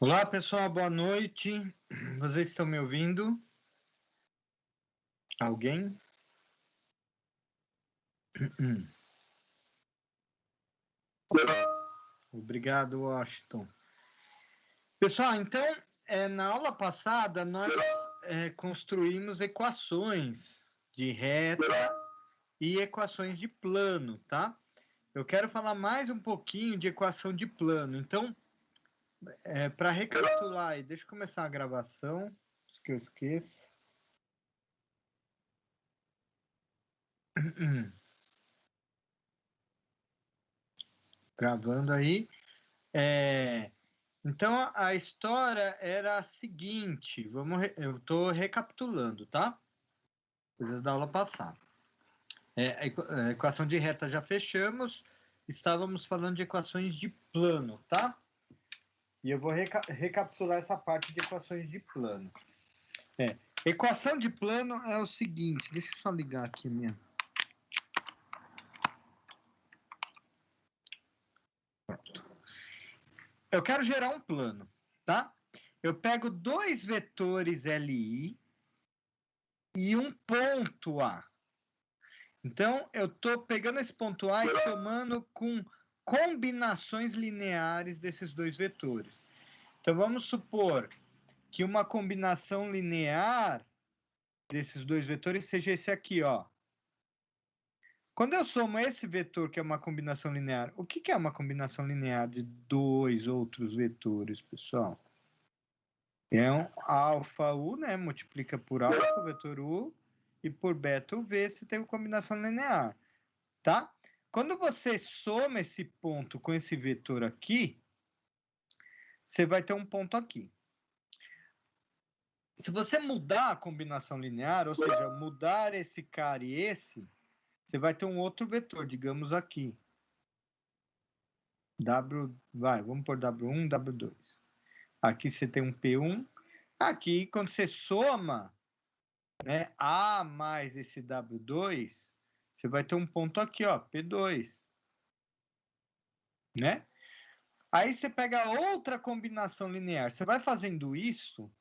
Olá, pessoal, boa noite. Vocês estão me ouvindo? Alguém? Obrigado, Washington. Pessoal, então, na aula passada, nós construímos equações de reta e equações de plano, tá? Eu quero falar mais um pouquinho de equação de plano. Então, para recapitular aí, deixa eu começar a gravação, antes que eu esqueça. Gravando aí. Então, a história era a seguinte, eu estou recapitulando, tá? Coisas da aula passada. A equação de reta já fechamos, estávamos falando de equações de plano, tá? E eu vou recapitular essa parte de equações de plano. Equação de plano é o seguinte, deixa eu só ligar aqui minha... Pronto. Eu quero gerar um plano, tá? Eu pego dois vetores LI e um ponto A. Então, eu estou pegando esse ponto A e somando com combinações lineares desses dois vetores. Então, vamos supor que uma combinação linear desses dois vetores seja esse aqui, ó. Quando eu somo esse vetor, que é uma combinação linear, o que é uma combinação linear de dois outros vetores, pessoal? É um alfa U, né? Multiplica por alfa, o vetor U, e por beta UV, você tem uma combinação linear, tá? Quando você soma esse ponto com esse vetor aqui, você vai ter um ponto aqui. Se você mudar a combinação linear, ou seja, mudar esse cara e esse, você vai ter um outro vetor, digamos aqui. Vamos por W1, W2. Aqui você tem um P1. Aqui, quando você soma, né, A mais esse W2, você vai ter um ponto aqui, ó, P2. Né? Aí você pega outra combinação linear. Você vai fazendo isso,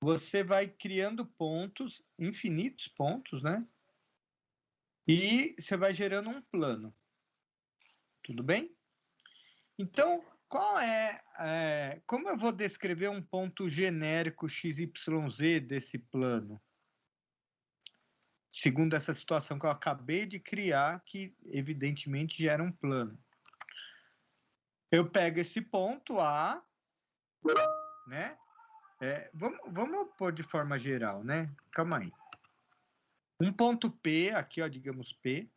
você vai criando pontos, infinitos pontos, né? E você vai gerando um plano. Tudo bem? Então, como eu vou descrever um ponto genérico XYZ desse plano? Segundo essa situação que eu acabei de criar, que evidentemente gera um plano. Eu pego esse ponto A, né? Vamos pôr de forma geral, né? Calma aí. Um ponto P, aqui, ó, digamos P,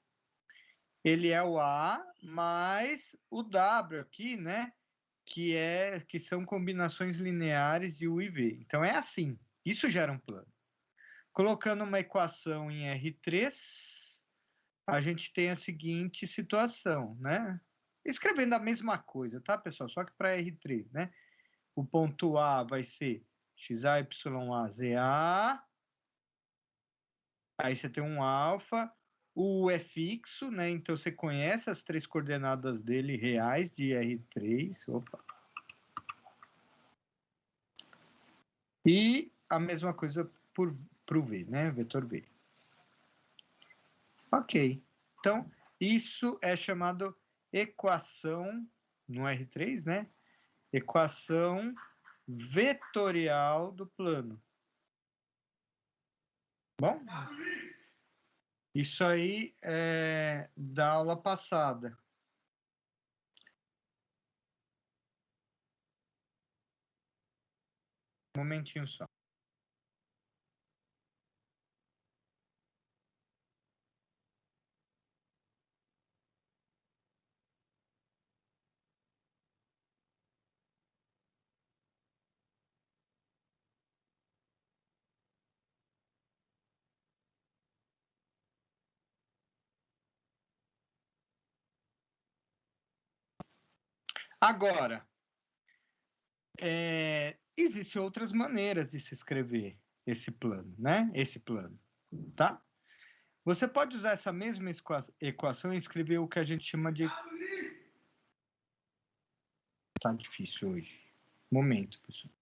ele é o A mais o W aqui, né? Que são combinações lineares de U e V. Então, é assim. Isso gera um plano. Colocando uma equação em R3, a gente tem a seguinte situação, né? Escrevendo a mesma coisa, tá, pessoal? Só que para R3, né? O ponto A vai ser XAYAZA. Aí você tem um alfa. O U é fixo, né? Então você conhece as três coordenadas dele reais de R3. Opa. E a mesma coisa para o V, né? Vetor V. Ok. Então, isso é chamado equação, no R3, né? Equação vetorial do plano. Bom, isso aí é da aula passada. Um momentinho só. Agora, existem outras maneiras de se escrever esse plano, né? Esse plano, tá? Você pode usar essa mesma equação e escrever o que a gente chama de... Tá difícil hoje. Momento, pessoal.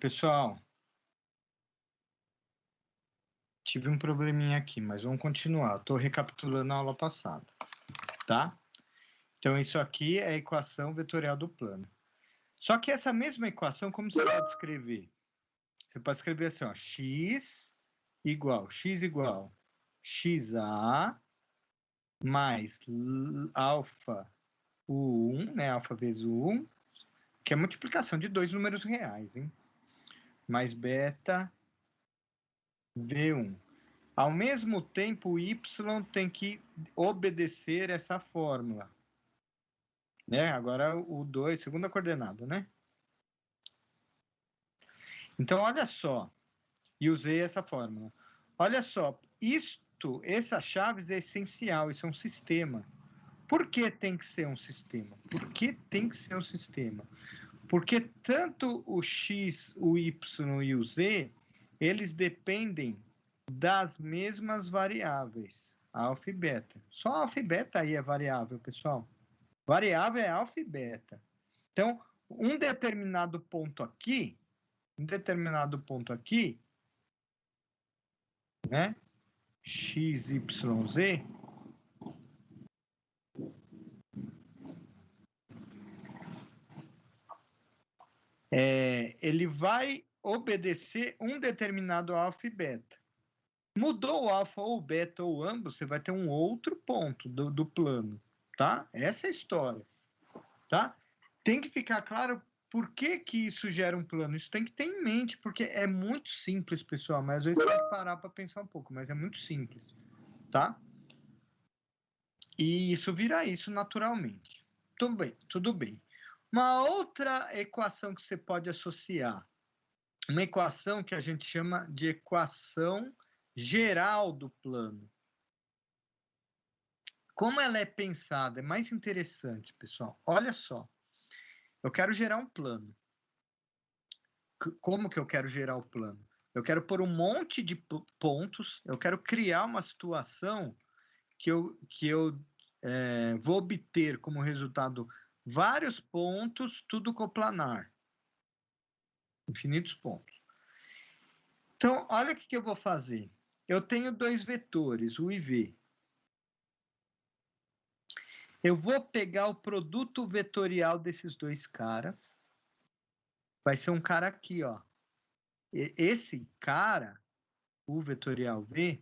Pessoal, tive um probleminha aqui, mas vamos continuar. Estou recapitulando a aula passada, tá? Então, isso aqui é a equação vetorial do plano. Só que essa mesma equação, como você pode escrever? Você pode escrever assim, ó, x igual xa mais alfa U1, né? Alfa vezes U1, que é multiplicação de dois números reais, hein? Mais beta V1. Ao mesmo tempo, o y tem que obedecer essa fórmula. Né? Agora o 2, segunda coordenada, né? Então, olha só. E usei essa fórmula. Olha só, essa chaves é essencial, isso é um sistema. Por que tem que ser um sistema? Por que tem que ser um sistema? Porque tanto o x, o y e o z, eles dependem das mesmas variáveis, alfa e beta. Só alfa e beta aí é variável, pessoal. Variável é alfa e beta. Então, um determinado ponto aqui, né? X, Y, Z, ele vai obedecer um determinado alfa e beta. Mudou o alfa ou o beta ou ambos, você vai ter um outro ponto do plano, tá? Essa é a história, tá? Tem que ficar claro por que que isso gera um plano. Isso tem que ter em mente, porque é muito simples, pessoal, mas às vezes tem que parar para pensar um pouco, mas é muito simples, tá? E isso vira isso naturalmente. Tudo bem, tudo bem. Uma outra equação que você pode associar, uma equação que a gente chama de equação geral do plano. Como ela é pensada, é mais interessante, pessoal. Olha só, eu quero gerar um plano. Como que eu quero gerar o plano? Eu quero pôr um monte de pontos, eu quero criar uma situação que eu vou obter como resultado vários pontos, tudo coplanar. Infinitos pontos. Então, olha o que eu vou fazer. Eu tenho dois vetores, U e V. Eu vou pegar o produto vetorial desses dois caras. Vai ser um cara aqui, ó. Esse cara, o vetorial V,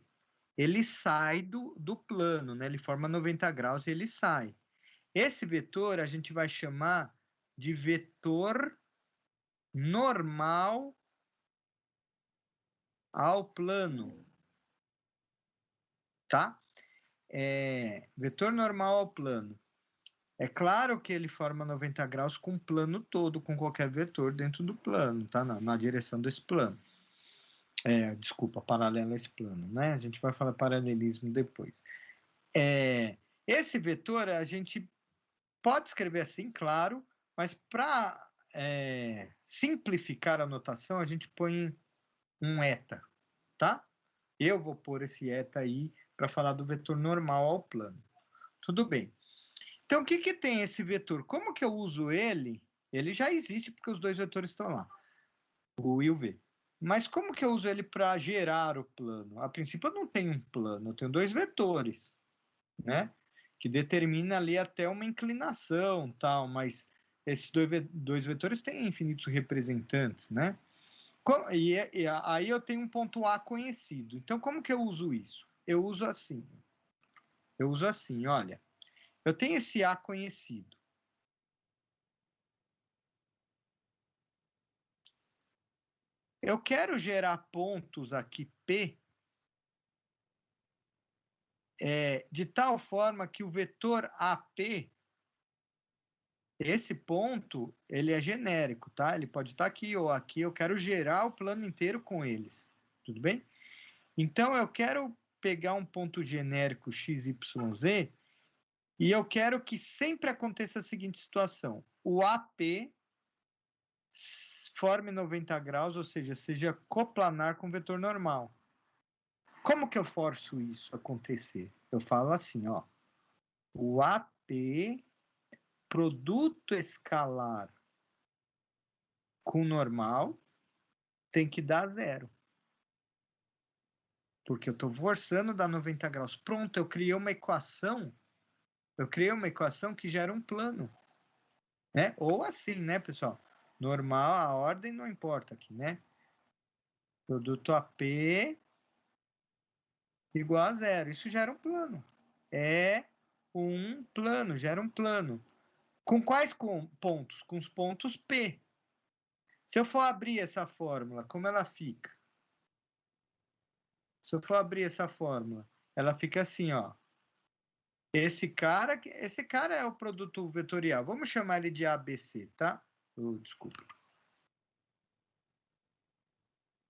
ele sai do plano, né? Ele forma 90 graus e ele sai. Esse vetor a gente vai chamar de vetor normal ao plano, tá? Vetor normal ao plano. É claro que ele forma 90 graus com o plano todo, com qualquer vetor dentro do plano, tá? Na direção desse plano. Desculpa, paralelo a esse plano, né? A gente vai falar paralelismo depois. Esse vetor a gente pode escrever assim, claro, mas para simplificar a notação, a gente põe um eta, tá? Eu vou pôr esse eta aí para falar do vetor normal ao plano. Tudo bem. Então, o que que tem esse vetor? Como que eu uso ele? Ele já existe porque os dois vetores estão lá, o I e o V. Mas como que eu uso ele para gerar o plano? A princípio, eu não tenho um plano, eu tenho dois vetores, né? Que determina ali até uma inclinação, tal, mas esses dois vetores têm infinitos representantes, né? E aí eu tenho um ponto A conhecido. Então, como que eu uso isso? Eu uso assim. Eu uso assim, olha. Eu tenho esse A conhecido. Eu quero gerar pontos aqui P de tal forma que o vetor AP, esse ponto, ele é genérico, tá? Ele pode estar aqui ou aqui. Eu quero gerar o plano inteiro com eles. Tudo bem? Então, eu quero pegar um ponto genérico x, y, z e eu quero que sempre aconteça a seguinte situação. O AP forme 90 graus, ou seja coplanar com o vetor normal. Como que eu forço isso a acontecer? Eu falo assim, ó. O AP, produto escalar com normal, tem que dar zero. Porque eu estou forçando dar 90 graus. Pronto, eu criei uma equação. Eu criei uma equação que gera um plano. Né? Ou assim, né, pessoal? Normal, a ordem não importa aqui, né? Produto AP igual a zero. Isso gera um plano. É um plano, gera um plano. Com quais pontos? Com os pontos P. Se eu for abrir essa fórmula, como ela fica? Se eu for abrir essa fórmula, ela fica assim, ó. Esse cara é o produto vetorial. Vamos chamar ele de ABC, tá? Desculpa.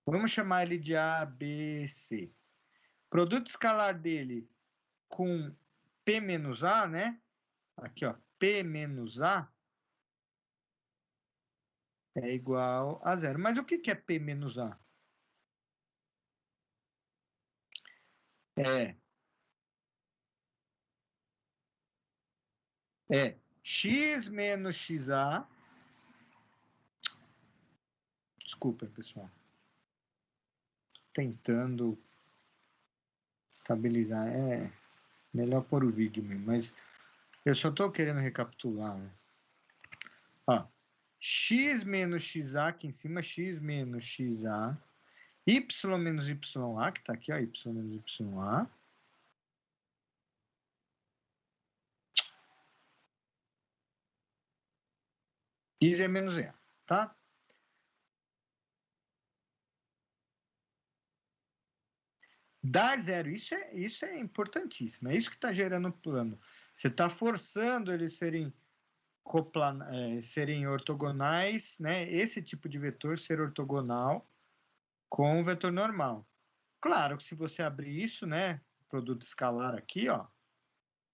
Vamos chamar ele de ABC. Produto escalar dele com P menos A, né? Aqui, ó. P menos A é igual a zero. Mas o que é P menos A? É x menos xa. Desculpa, pessoal. Tô tentando estabilizar. É melhor pôr o vídeo mesmo, mas eu só estou querendo recapitular. Né? Ó, x menos xa aqui em cima, x menos xa, y menos ya, que está aqui, ó, y menos ya. E z menos e, tá? Dar zero, isso é importantíssimo, é isso que está gerando o plano. Você está forçando eles serem ortogonais, né? Esse tipo de vetor ser ortogonal com o vetor normal. Claro que se você abrir isso, né? Produto escalar aqui, ó,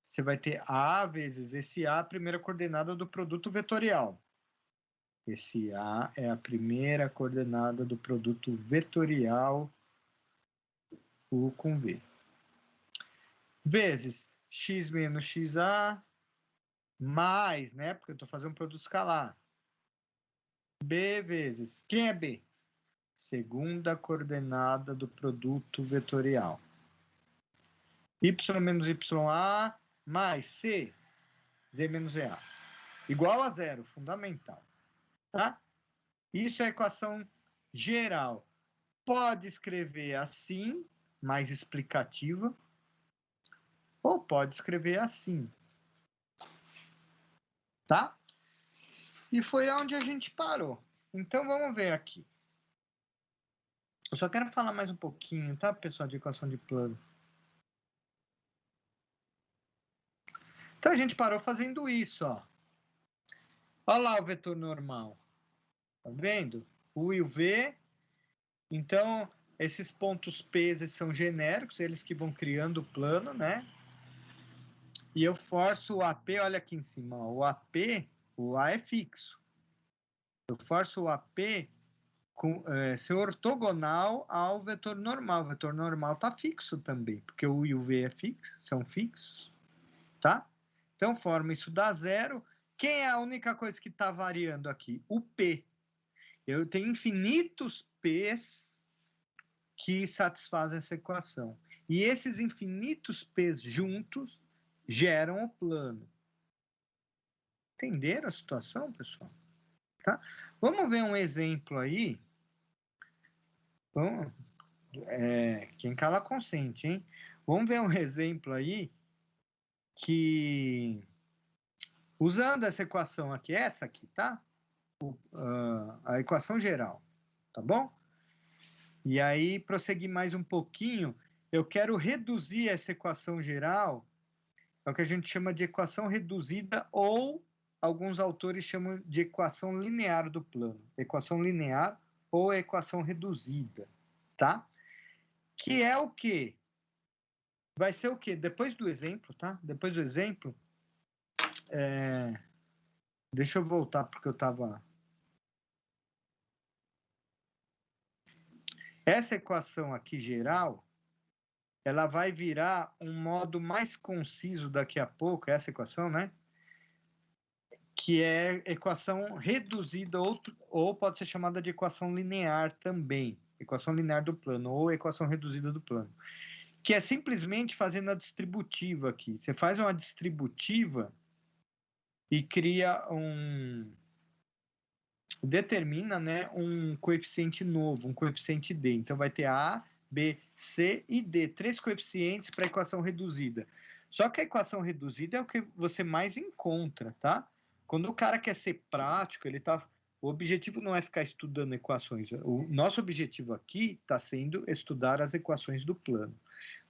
você vai ter A vezes esse A, a primeira coordenada do produto vetorial. Esse A é a primeira coordenada do produto vetorial U com V. Vezes x menos xa, mais, né? Porque eu estou fazendo um produto escalar. B vezes. Quem é B? Segunda coordenada do produto vetorial. Y menos ya mais C, Z menos EA. Igual a zero, fundamental. Tá? Isso é a equação geral. Pode escrever assim, mais explicativa, ou pode escrever assim. Tá? E foi onde a gente parou. Então, vamos ver aqui. Eu só quero falar mais um pouquinho, tá, pessoal, de equação de plano. Então, a gente parou fazendo isso, ó. Olha lá o vetor normal. Tá vendo? U e o V. Então, esses pontos P são genéricos, eles que vão criando o plano, né? E eu forço o AP, olha aqui em cima, ó, o AP, o A é fixo. Eu forço o AP ser ortogonal ao vetor normal. O vetor normal está fixo também, porque o U e o V são fixos, tá? Então, forma isso dá zero. Quem é a única coisa que está variando aqui? O P. Eu tenho infinitos P's que satisfazem essa equação. E esses infinitos P's juntos geram o plano. Entenderam a situação, pessoal? Tá? Vamos ver um exemplo aí. Vamos, quem cala consente, hein? Vamos ver um exemplo aí que, usando essa equação aqui, essa aqui, tá? A equação geral, tá bom? E aí, prosseguir mais um pouquinho, eu quero reduzir essa equação geral, é o que a gente chama de equação reduzida, ou alguns autores chamam de equação linear do plano. Equação linear ou equação reduzida, tá? Que é o quê? Vai ser o quê? Depois do exemplo, tá? Depois do exemplo, deixa eu voltar porque eu estava... Essa equação aqui geral, ela vai virar um modo mais conciso daqui a pouco, essa equação, né? Que é equação reduzida, ou pode ser chamada de equação linear também. Equação linear do plano, ou equação reduzida do plano. Que é simplesmente fazendo a distributiva aqui. Você faz uma distributiva e cria determina, né, um coeficiente novo, um coeficiente D. Então, vai ter A, B, C e D. 3 coeficientes para a equação reduzida. Só que a equação reduzida é o que você mais encontra, tá? Quando o cara quer ser prático, o objetivo não é ficar estudando equações. O nosso objetivo aqui está sendo estudar as equações do plano.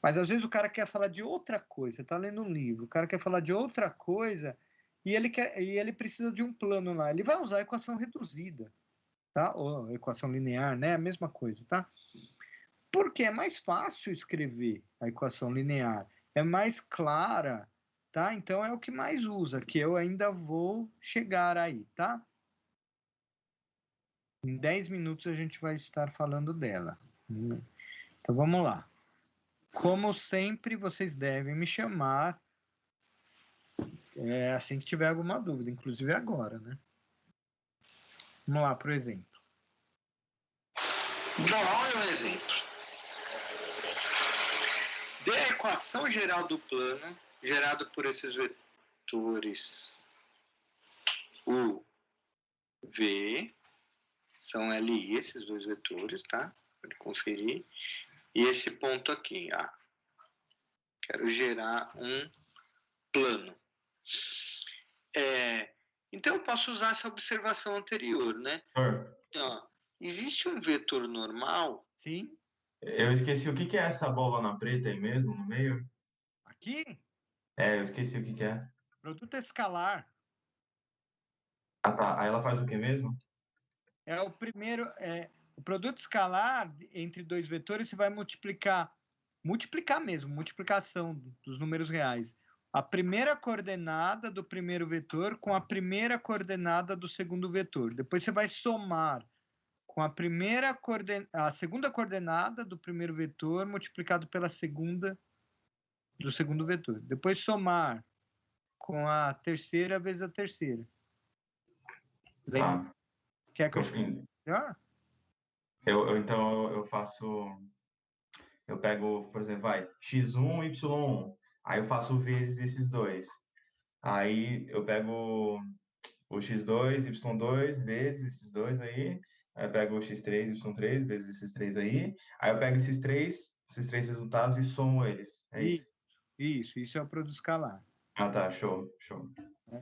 Mas, às vezes, o cara quer falar de outra coisa. Está lendo um livro. O cara quer falar de outra coisa... E ele precisa de um plano lá. Ele vai usar a equação reduzida, tá? Ou equação linear, né? A mesma coisa, tá? Porque é mais fácil escrever a equação linear. É mais clara, tá? Então é o que mais usa, que eu ainda vou chegar aí, tá? Em 10 minutos a gente vai estar falando dela. Então vamos lá. Como sempre, vocês devem me chamar assim que tiver alguma dúvida, inclusive agora, né? Vamos lá, por exemplo. Então, olha um exemplo. Dê a equação geral do plano, gerado por esses vetores U, V, são LI, esses dois vetores, tá? Pode conferir. E esse ponto aqui, A. Quero gerar um plano. Então, eu posso usar essa observação anterior, né? Ó, existe um vetor normal. Sim. Eu esqueci o que é essa bola na preta aí mesmo, no meio? Aqui? Eu esqueci o que é. Produto escalar. Ah, tá. Aí ela faz o que mesmo? É o primeiro... o produto escalar entre dois vetores, você vai multiplicar mesmo, multiplicação dos números reais. A primeira coordenada do primeiro vetor com a primeira coordenada do segundo vetor. Depois você vai somar com a segunda coordenada do primeiro vetor multiplicado pela segunda do segundo vetor. Depois somar com a terceira vezes a terceira. Tá. Quer que eu explique melhor? Então eu faço. Eu pego, por exemplo, x1, y1. Aí eu faço vezes esses dois. Aí eu pego o x2, y2 vezes esses dois aí. Aí eu pego o x3, y3 vezes esses três aí. Aí eu pego esses três resultados e somo eles. É isso? Isso é o produto escalar. Ah, tá. Show.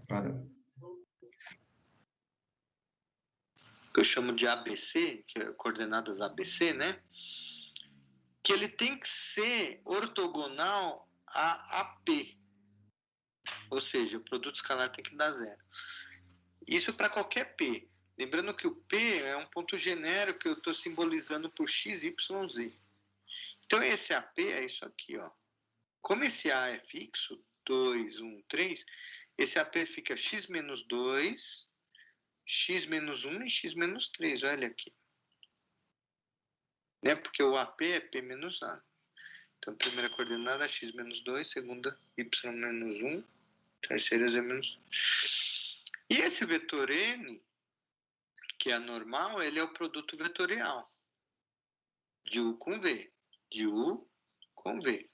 Valeu. Que eu chamo de ABC, que é coordenadas ABC, né? Que ele tem que ser ortogonal a AP. Ou seja, o produto escalar tem que dar zero. Isso para qualquer P. Lembrando que o P é um ponto genérico que eu estou simbolizando por x, y, z. Então, esse AP é isso aqui, ó. Como esse A é fixo, 2, 1, 3, esse AP fica x menos 2, x menos 1 e x menos 3, olha aqui. Né? Porque o AP é P menos A. Então, primeira coordenada x menos 2, segunda y menos 1, terceira z menos... E esse vetor n, que é normal, ele é o produto vetorial de U com V. De U com V.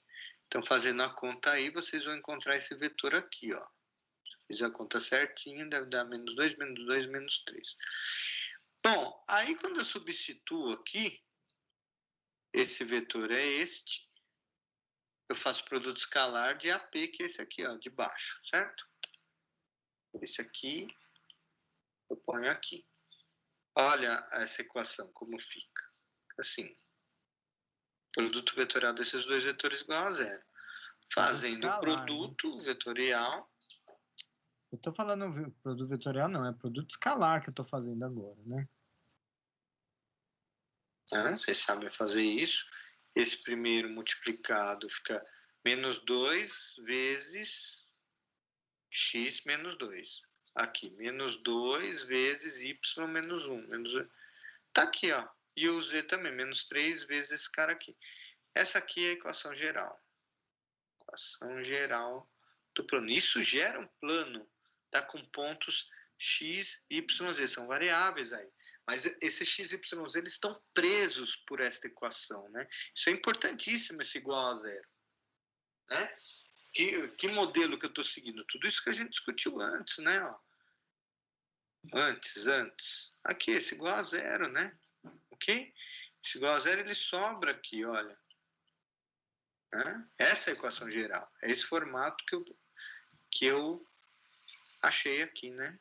Então, fazendo a conta aí, vocês vão encontrar esse vetor aqui, ó. Se fizer a conta certinho, deve dar menos 2, menos 2, menos 3. Bom, aí quando eu substituo aqui, esse vetor é este, eu faço produto escalar de AP, que é esse aqui, ó, de baixo, certo? Esse aqui, eu ponho aqui. Olha essa equação, como fica. Assim, produto vetorial desses dois vetores igual a zero. Fazendo o produto vetorial... Eu estou falando produto vetorial, não, é produto escalar que eu estou fazendo agora, né? Vocês sabem fazer isso. Esse primeiro multiplicado fica menos 2 vezes x menos 2. Aqui, menos 2 vezes y menos 1. Tá aqui, ó. E o z também, menos 3 vezes esse cara aqui. Essa aqui é a equação geral. Equação geral do plano. Isso gera um plano, tá, com pontos x, y, z. São variáveis aí. Mas esses x, y, z eles estão presos por esta equação, né? Isso é importantíssimo, esse igual a zero. Né? Que modelo que eu estou seguindo? Tudo isso que a gente discutiu antes, né? Ó. Antes. Aqui, esse igual a zero, né? Ok? Esse igual a zero, ele sobra aqui, olha. Né? Essa é a equação geral. É esse formato que eu achei aqui, né?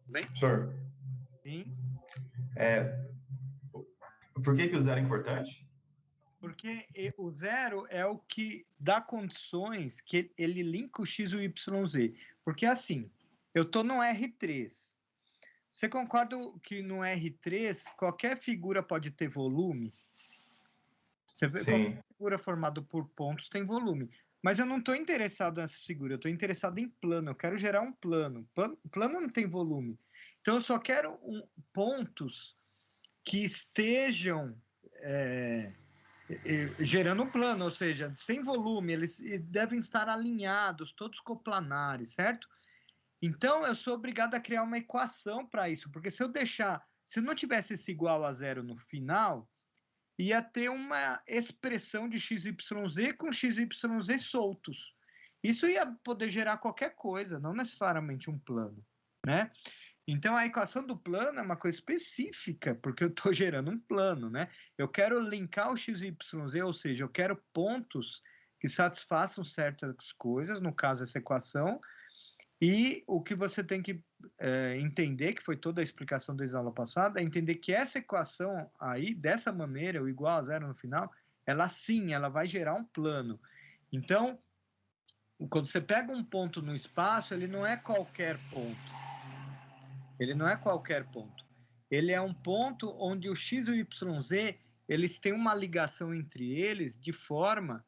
Bem? Senhor, Sim. Por que o zero é importante? Porque o zero é o que dá condições que ele linka o x e o yz. Porque assim, eu estou no R3. Você concorda que no R3 qualquer figura pode ter volume? Você vê, qualquer figura formada por pontos tem volume. Mas eu não estou interessado nessa figura, eu estou interessado em plano. Eu quero gerar um plano. Plano não tem volume. Então eu só quero pontos que estejam gerando um plano, ou seja, sem volume, eles devem estar alinhados, todos coplanares, certo? Então, eu sou obrigado a criar uma equação para isso, porque se eu não tivesse esse igual a zero no final, ia ter uma expressão de x, y, z com x, y, z soltos. Isso ia poder gerar qualquer coisa, não necessariamente um plano, né? Então, a equação do plano é uma coisa específica, porque eu estou gerando um plano, né? Eu quero linkar o x, y, z, ou seja, eu quero pontos que satisfaçam certas coisas, no caso, essa equação, e o que você tem que entender, que foi toda a explicação da aula passada, é entender que essa equação aí, dessa maneira, o igual a zero no final, ela sim, ela vai gerar um plano. Então, quando você pega um ponto no espaço, ele não é qualquer ponto. Ele não é qualquer ponto. Ele é um ponto onde o x e o yz, eles têm uma ligação entre eles de forma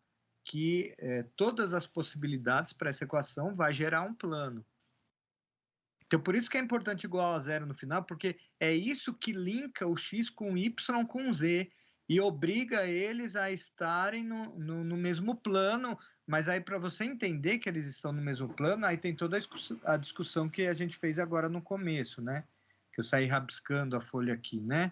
que todas as possibilidades para essa equação vai gerar um plano. Então, por isso que é importante igual a zero no final, porque é isso que linka o x com o y com o z e obriga eles a estarem no mesmo plano. Mas aí, para você entender que eles estão no mesmo plano, aí tem toda a discussão que a gente fez agora no começo, né? Que eu saí rabiscando a folha aqui, né?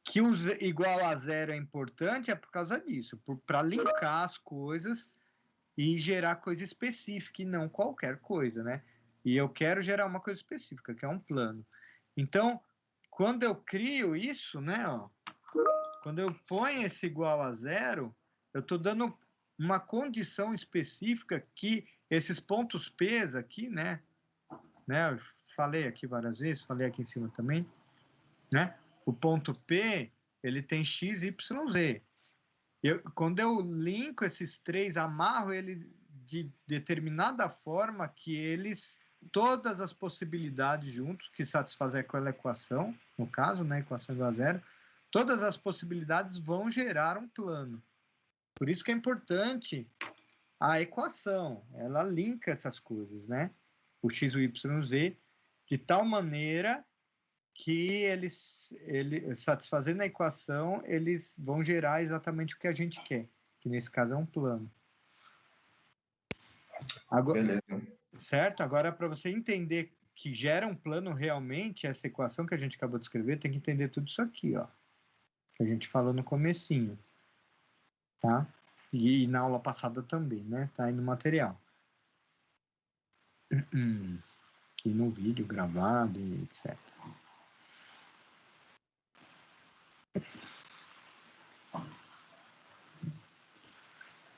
Que o igual a zero é importante é por causa disso, para linkar as coisas e gerar coisa específica e não qualquer coisa, né? E eu quero gerar uma coisa específica, que é um plano. Então, quando eu crio isso, né, ó, quando eu ponho esse igual a zero, eu estou dando uma condição específica que esses pontos P aqui, né, eu falei aqui várias vezes, falei aqui em cima também, né? O ponto P, ele tem x, y, z. Quando eu linko esses três, amarro ele de determinada forma que todas as possibilidades juntos, que satisfazem aquela equação, no caso, né, equação igual a zero, todas as possibilidades vão gerar um plano. Por isso que é importante a equação, ela linka essas coisas, né? o x, o y, o z, de tal maneira que eles satisfazendo a equação, eles vão gerar exatamente o que a gente quer, que nesse caso é um plano. Agora, Beleza. certo? Agora, para você entender que gera um plano realmente, essa equação que a gente acabou de escrever, tem que entender tudo isso aqui, ó, que a gente falou no comecinho, tá? E na aula passada também, né? Tá aí no material. E no vídeo gravado e etc.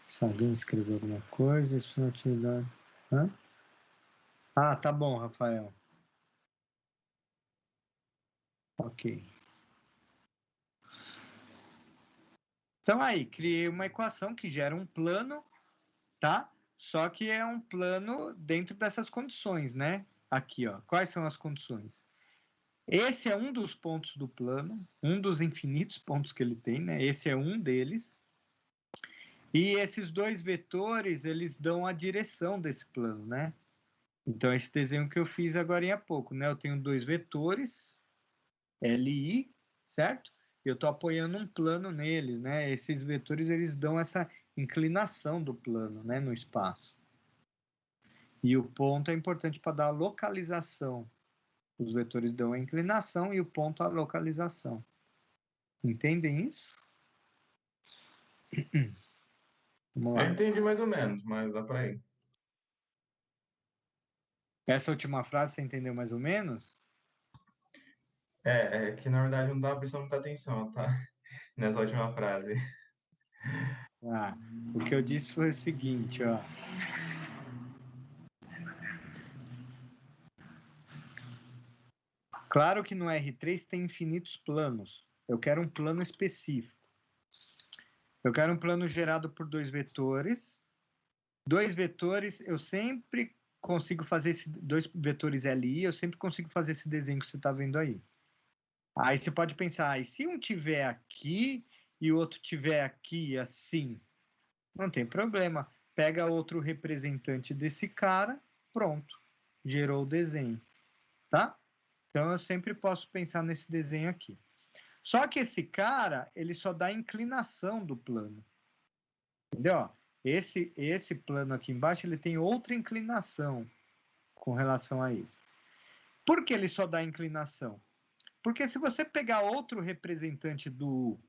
Se alguém escreveu alguma coisa, isso não te dá... Hã? Ah, tá bom, Rafael. Ok. Então aí, criei uma equação que gera um plano, tá? Só que é um plano dentro dessas condições, né? Aqui, ó. Quais são as condições? Esse é um dos pontos do plano, um dos infinitos pontos que ele tem, né? Esse é um deles. E esses dois vetores, eles dão a direção desse plano, né? Então, esse desenho que eu fiz agora há pouco, né? Eu tenho dois vetores, LI, certo? E eu estou apoiando um plano neles, né? Esses vetores, eles dão essa inclinação do plano, né? No espaço. E o ponto é importante para dar a localização. Os vetores dão a inclinação e o ponto a localização. Entendem isso? Vamos Eu lá. entendi mais ou menos, mas dá para ir. Essa última frase você entendeu mais ou menos? É que na verdade eu não estava prestando muita atenção, tá? Nessa última frase. Ah, o que eu disse foi o seguinte, ó. Claro que no R3 tem infinitos planos. Eu quero um plano específico. Eu quero um plano gerado por dois vetores. Dois vetores, eu sempre consigo fazer dois vetores LI, eu sempre consigo fazer esse desenho que você está vendo aí. Aí você pode pensar, e se um tiver aqui e o outro tiver aqui assim? Não tem problema. Pega outro representante desse cara, pronto. Gerou o desenho, tá? Então eu sempre posso pensar nesse desenho aqui. Só que esse cara, ele só dá a inclinação do plano. Entendeu? Esse plano aqui embaixo, ele tem outra inclinação com relação a isso. Por que ele só dá inclinação? Porque se você pegar outro representante do U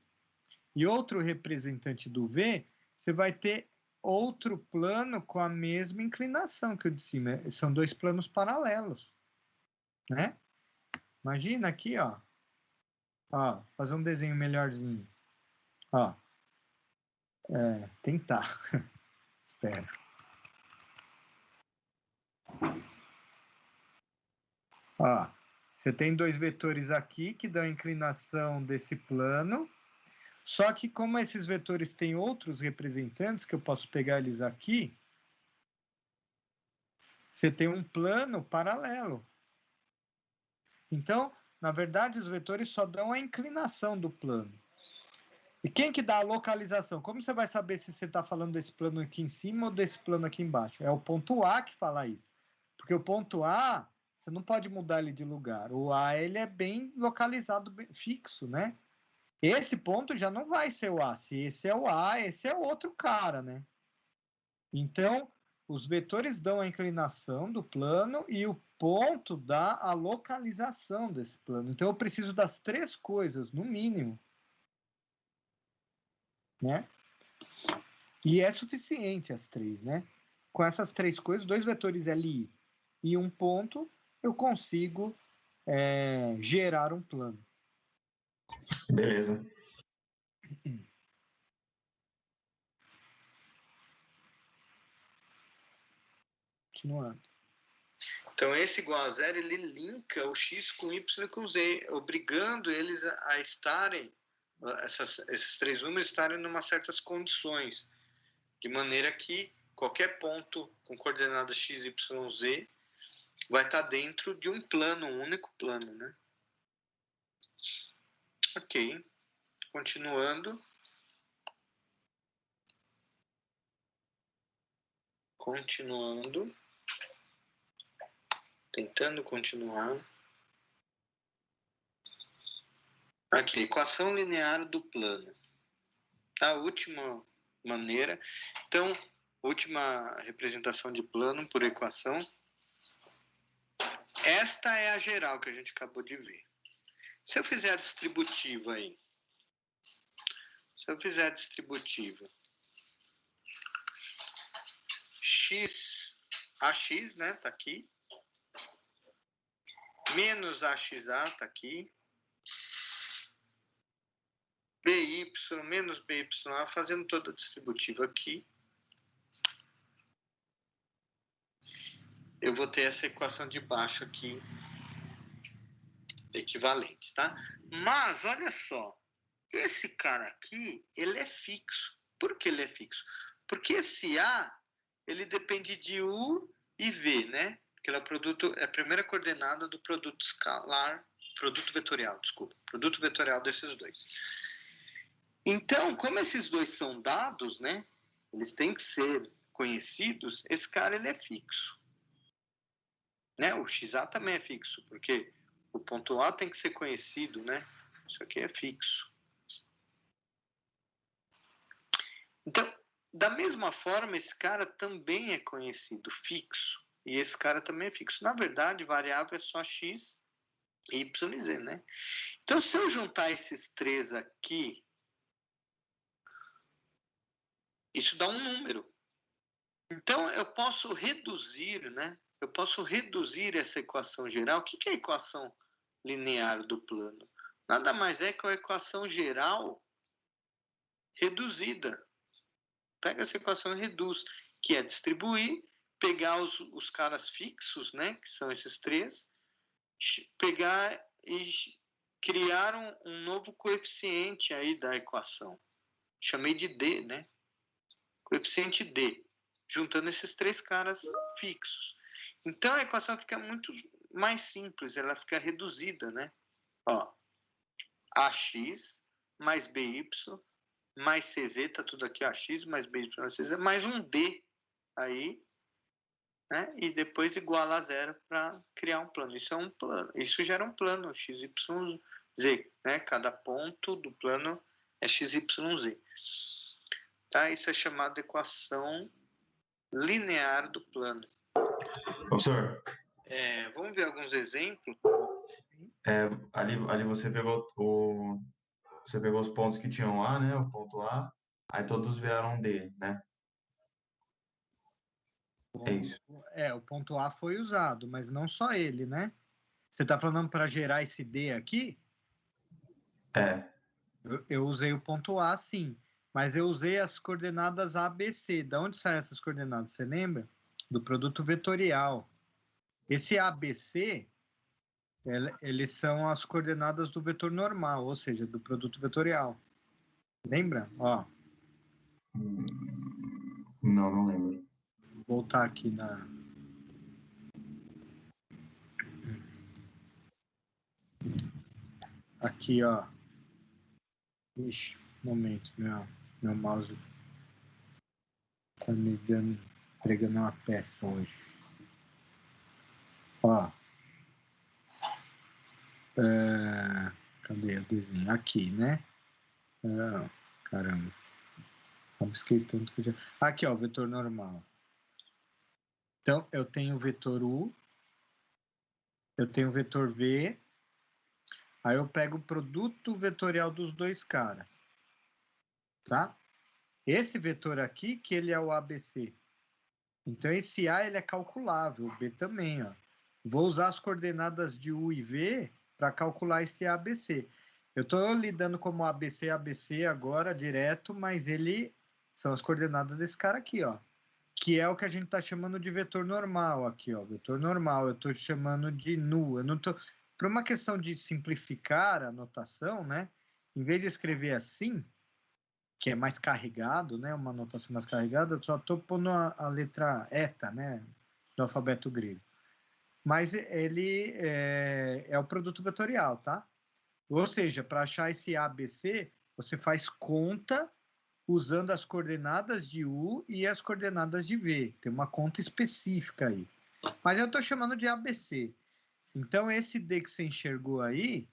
e outro representante do V, você vai ter outro plano com a mesma inclinação que o de cima. São dois planos paralelos, né? Imagina aqui, ó. Ó, fazer um desenho melhorzinho. Ó, tentar. Espera. Ó, você tem dois vetores aqui que dão a inclinação desse plano, só que como esses vetores têm outros representantes, que eu posso pegar eles aqui, você tem um plano paralelo. Então, na verdade, os vetores só dão a inclinação do plano. E quem que dá a localização? Como você vai saber se você está falando desse plano aqui em cima ou desse plano aqui embaixo? É o ponto A que fala isso. Porque o ponto A, você não pode mudar ele de lugar. O A, ele é bem localizado, fixo, né? Esse ponto já não vai ser o A. Se esse é o A, esse é o outro cara, né? Então, os vetores dão a inclinação do plano e o ponto dá a localização desse plano. Então, eu preciso das três coisas, no mínimo, né? E é suficiente as três, né? Com essas três coisas, dois vetores LI e um ponto, eu consigo gerar um plano. Beleza. Continuando. Então, esse igual a zero, ele linka o x com y e com z, obrigando eles a estarem, esses três números estarem em umas certas condições, de maneira que qualquer ponto com coordenadas x, y, z vai estar dentro de um plano, um único plano, né? Ok. Continuando. Tentando continuar. Aqui, equação linear do plano. A última maneira. Então, última representação de plano por equação. Esta é a geral que a gente acabou de ver. Se eu fizer a distributiva aí. Se eu fizer a distributiva. X, AX, né? Tá aqui. Menos AXA, tá aqui. BY menos BYA, fazendo toda a distributiva aqui. Eu vou ter essa equação de baixo aqui, equivalente, tá? Mas, olha só, esse cara aqui, ele é fixo. Por que ele é fixo? Porque esse A, ele depende de U e V, né? Que é a primeira coordenada do produto escalar, produto vetorial, desculpa, produto vetorial desses dois. Então, como esses dois são dados, né? Eles têm que ser conhecidos, esse cara ele é fixo. Né? O XA também é fixo, porque o ponto A tem que ser conhecido, né? Isso aqui é fixo. Então, da mesma forma, esse cara também é conhecido, fixo. E esse cara também é fixo. Na verdade, variável é só X, Y e Z, né? Então, se eu juntar esses três aqui, isso dá um número. Então, eu posso reduzir, né? Eu posso reduzir essa equação geral. O que é a equação linear do plano? Nada mais é que a equação geral reduzida. Pega essa equação e reduz, que é distribuir, pegar os caras fixos, né? Que são esses três, pegar e criar um novo coeficiente aí da equação. Chamei de D, né? Coeficiente D, juntando esses três caras fixos. Então a equação fica muito mais simples, ela fica reduzida, né? Ó, AX mais BY mais CZ, tá tudo aqui, AX mais BY mais CZ, mais um D aí, né? E depois iguala a zero para criar um plano. Isso é um plano, isso gera um plano XYZ, né? Cada ponto do plano é XYZ. Tá? Isso é chamado de equação linear do plano. Professor, Vamos ver alguns exemplos. ali você pegou os pontos que tinham A, né? O ponto A, aí todos vieram D, né? É isso. O ponto A foi usado, mas não só ele, né? Você está falando para gerar esse D aqui? Eu usei o ponto A, sim. Mas eu usei as coordenadas ABC. Da onde saem essas coordenadas? Você lembra? Do produto vetorial. Esse ABC, eles são as coordenadas do vetor normal, ou seja, do produto vetorial. Lembra? Ó. Não lembro. Vou voltar aqui na... Aqui, ó. Ixi, momento, meu mouse tá me pregando uma peça hoje. Ó. Cadê o desenho? Aqui, né? Caramba. Rabisquei tanto que já... Aqui, ó, vetor normal. Então, eu tenho o vetor U, eu tenho o vetor V, aí eu pego o produto vetorial dos dois caras, tá? Esse vetor aqui, que ele é o ABC. Então, esse A, ele é calculável, o B também, ó. Vou usar as coordenadas de U e V para calcular esse ABC. Eu estou lidando como ABC, ABC agora, direto, mas ele são as coordenadas desse cara aqui, ó. Que é o que a gente está chamando de vetor normal aqui, ó. Vetor normal, eu estou chamando de nu. Eu não tô... Por uma questão de simplificar a notação, né? Em vez de escrever assim, que é mais carregado, né? Uma notação mais carregada, eu só estou pondo a letra eta, né? Do alfabeto grego. Mas ele é o produto vetorial, tá? Ou seja, para achar esse ABC, você faz conta usando as coordenadas de U e as coordenadas de V. Tem uma conta específica aí. Mas eu estou chamando de ABC. Então, esse D que você enxergou aí,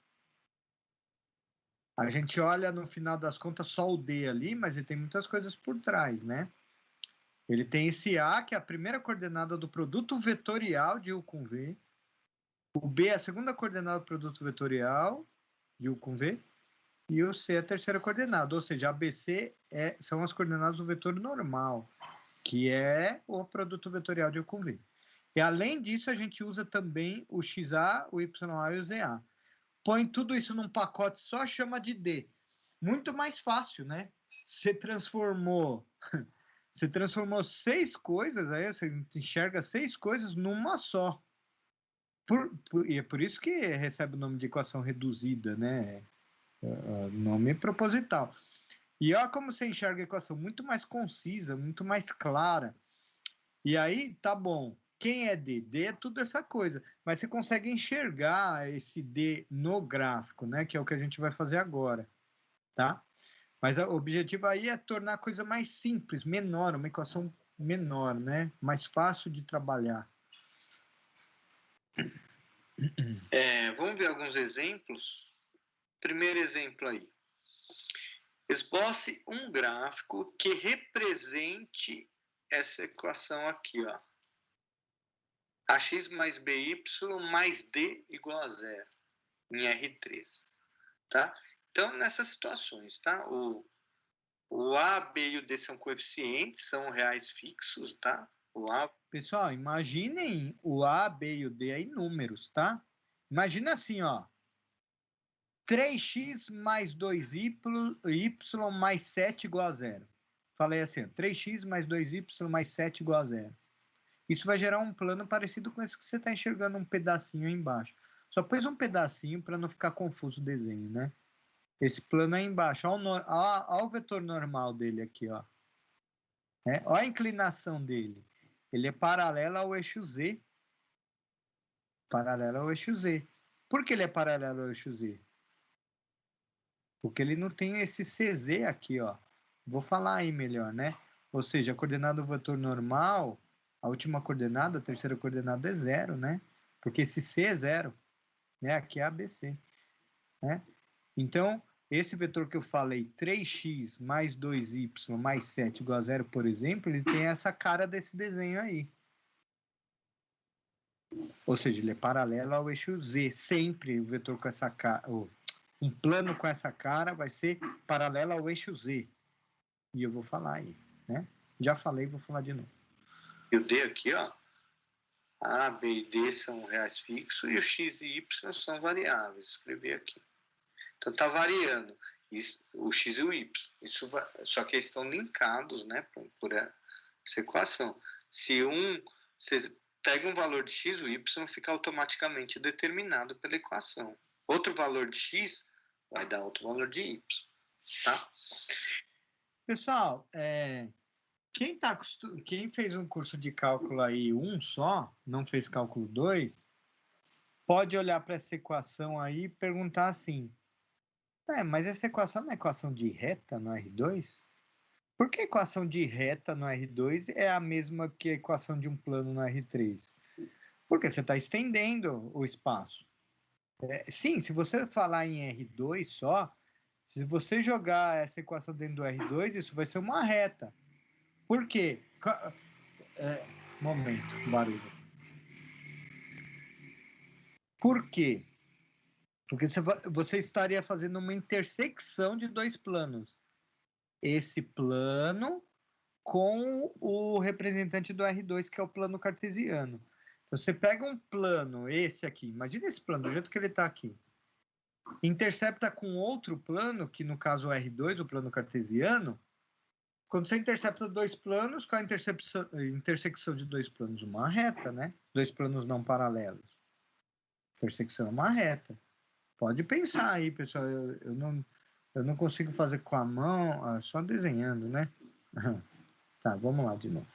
a gente olha no final das contas só o D ali, mas ele tem muitas coisas por trás, né? Ele tem esse A, que é a primeira coordenada do produto vetorial de U com V. O B é a segunda coordenada do produto vetorial de U com V. E o C é a terceira coordenada. Ou seja, a BC são as coordenadas do vetor normal, que é o produto vetorial de U com V. E além disso, a gente usa também o XA, o YA e o ZA. Põe tudo isso num pacote só, chama de D. Muito mais fácil, né? Você transformou 6 coisas, aí você enxerga 6 coisas numa só. E é por isso que recebe o nome de equação reduzida, né? Nome proposital. E olha como você enxerga a equação muito mais concisa, muito mais clara. E aí, tá bom. Quem é D? D é tudo essa coisa. Mas você consegue enxergar esse D no gráfico, né? Que é o que a gente vai fazer agora, tá? Mas o objetivo aí é tornar a coisa mais simples, menor, uma equação menor, né? Mais fácil de trabalhar. Vamos ver alguns exemplos. Primeiro exemplo aí. Esboce um gráfico que represente essa equação aqui, ó. Ax mais by mais d igual a zero, em R3, tá? Então, nessas situações, tá? O A, B e o D são coeficientes, são reais fixos, tá? Pessoal, imaginem o A, B e o D aí números, tá? Imagina assim, ó. 3x mais 2y mais 7 igual a zero. Falei assim, 3x mais 2y mais 7 igual a zero. Isso vai gerar um plano parecido com esse que você está enxergando um pedacinho aí embaixo. Só pôs um pedacinho para não ficar confuso o desenho, né? Esse plano aí embaixo. Olha o vetor normal dele aqui, ó. Olha a inclinação dele. Ele é paralelo ao eixo Z. Paralelo ao eixo Z. Por que ele é paralelo ao eixo Z? Porque ele não tem esse CZ aqui, ó. Vou falar aí melhor, né? Ou seja, a coordenada do vetor normal, a última coordenada, a terceira coordenada é zero, né? Porque esse C é zero, né? Aqui é ABC, né? Então, esse vetor que eu falei, 3x mais 2y mais 7 igual a zero, por exemplo, ele tem essa cara desse desenho aí. Ou seja, ele é paralelo ao eixo Z. Sempre o vetor com essa cara, um plano com essa cara vai ser paralelo ao eixo Z. E eu vou falar aí, né? Já falei, vou falar de novo. E o D aqui, ó. A, B e D são reais fixos e o X e Y são variáveis. Escrevi aqui. Então tá variando isso, o X e o Y. Isso vai, só que eles estão linkados, né? Por essa equação. Se você pega um valor de X, o Y fica automaticamente determinado pela equação. Outro valor de X vai dar outro valor de Y. Tá? Pessoal, quem fez um curso de cálculo aí só, não fez cálculo 2, pode olhar para essa equação aí e perguntar assim, mas essa equação não é equação de reta no R2? Por que a equação de reta no R2 é a mesma que a equação de um plano no R3? Porque você está estendendo o espaço. Sim, se você falar em R2 só, se você jogar essa equação dentro do R2, isso vai ser uma reta. Por quê? Momento, barulho. Por quê? Porque você estaria fazendo uma intersecção de dois planos. Esse plano com o representante do R2, que é o plano cartesiano. Então, você pega um plano, esse aqui, imagina esse plano, do jeito que ele está aqui, intercepta com outro plano, que no caso é o R2, o plano cartesiano. Quando você intercepta dois planos, qual a intersecção de dois planos? Uma reta, né? Dois planos não paralelos. Intersecção é uma reta. Pode pensar aí, pessoal. Eu não consigo fazer com a mão, só desenhando, né? Tá, vamos lá de novo.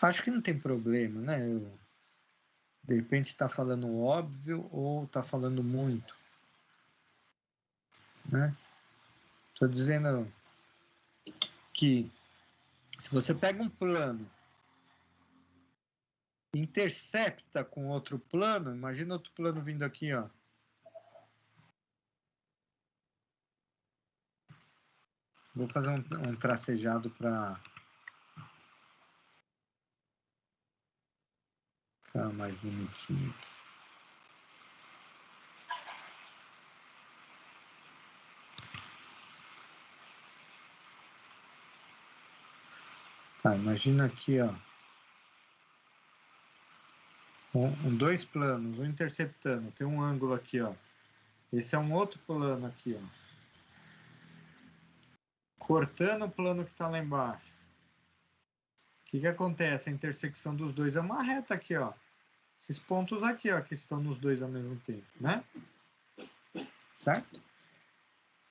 Acho que não tem problema, né? De repente está falando óbvio ou está falando muito, né? Estou dizendo que Se você pega um plano, intercepta com outro plano, imagina outro plano vindo aqui, ó. Vou fazer um tracejado para ficar mais bonitinho. Tá, imagina aqui, ó. Dois planos, um interceptando, tem um ângulo aqui, ó. Esse é um outro plano aqui, ó. Cortando o plano que está lá embaixo. O que acontece? A intersecção dos dois é uma reta aqui, ó. Esses pontos aqui, ó, que estão nos dois ao mesmo tempo, né? Certo?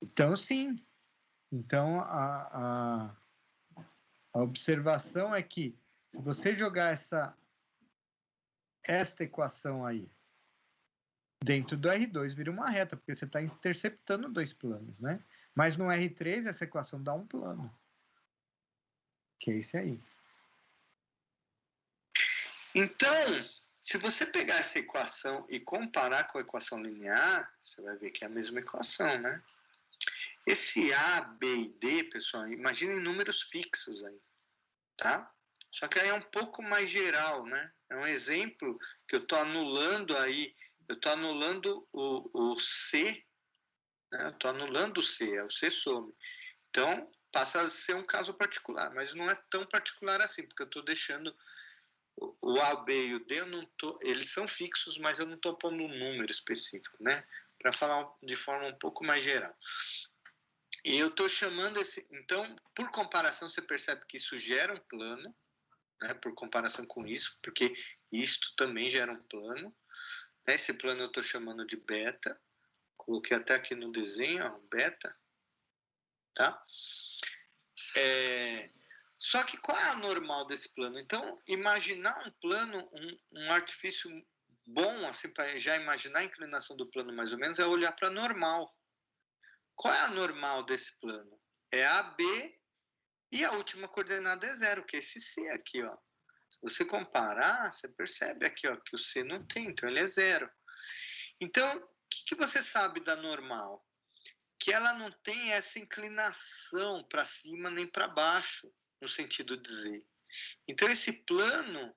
Então, sim. Então, a observação é que se você jogar esta equação aí dentro do R2, vira uma reta, porque você está interceptando dois planos, né? Mas no R3, essa equação dá um plano. Que é esse aí. Então, se você pegar essa equação e comparar com a equação linear, você vai ver que é a mesma equação, né? Esse A, B e D, pessoal, imaginem números fixos aí, tá? Só que aí é um pouco mais geral, né? É um exemplo que eu estou anulando aí, eu estou anulando o C, né? Eu estou anulando o C, é o C some. Então, passa a ser um caso particular, mas não é tão particular assim, porque eu estou deixando o A, B e o D, eu não tô, eles são fixos, mas eu não estou pondo um número específico, né? Para falar de forma um pouco mais geral. E eu estou chamando esse... Então, por comparação, você percebe que isso gera um plano, né? Por comparação com isso, porque isto também gera um plano. Esse plano eu estou chamando de beta. Coloquei até aqui no desenho, ó, beta. Tá? Só que qual é a normal desse plano? Então, imaginar um plano, um artifício bom, assim, para já imaginar a inclinação do plano mais ou menos, é olhar para a normal. Qual é a normal desse plano? É AB e a última coordenada é zero, que é esse C aqui, ó. Se você comparar, você percebe aqui, ó, que o C não tem, então ele é zero. Então, o que você sabe da normal? Que ela não tem essa inclinação para cima nem para baixo, no sentido de Z. Então, esse plano,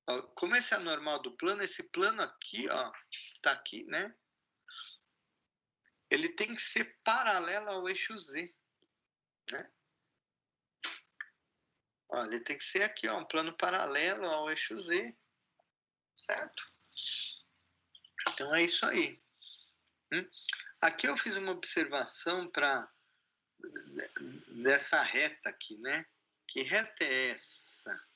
ó, como esse é a normal do plano, esse plano aqui, ó, tá aqui, né? Ele tem que ser paralelo ao eixo Z, né? Ó, ele tem que ser aqui, ó, um plano paralelo ao eixo Z, certo? Então é isso aí. Aqui eu fiz uma observação dessa reta aqui, né? Que reta é essa?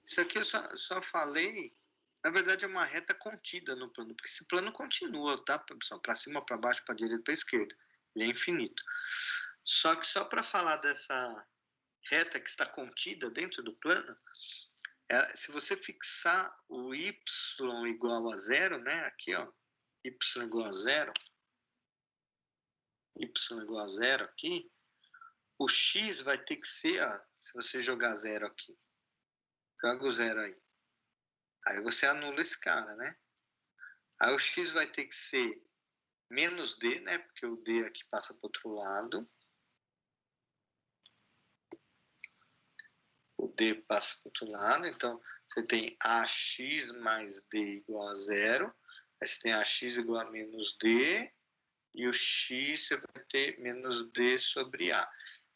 Isso aqui eu só falei, na verdade é uma reta contida no plano, porque esse plano continua, tá, pessoal? Para cima, para baixo, para direita, para esquerda. Ele é infinito. Só que só para falar dessa reta que está contida dentro do plano, se você fixar o y igual a zero, né? Aqui, ó, y igual a zero, y igual a zero aqui, o x vai ter que ser, ó, se você jogar zero aqui, joga o zero aí. Aí você anula esse cara, né? Aí o x vai ter que ser menos d, né? Porque o d aqui passa para o outro lado. O d passa para o outro lado, então você tem ax mais d igual a zero. Aí você tem ax igual a menos d, e o x você vai ter menos d sobre a.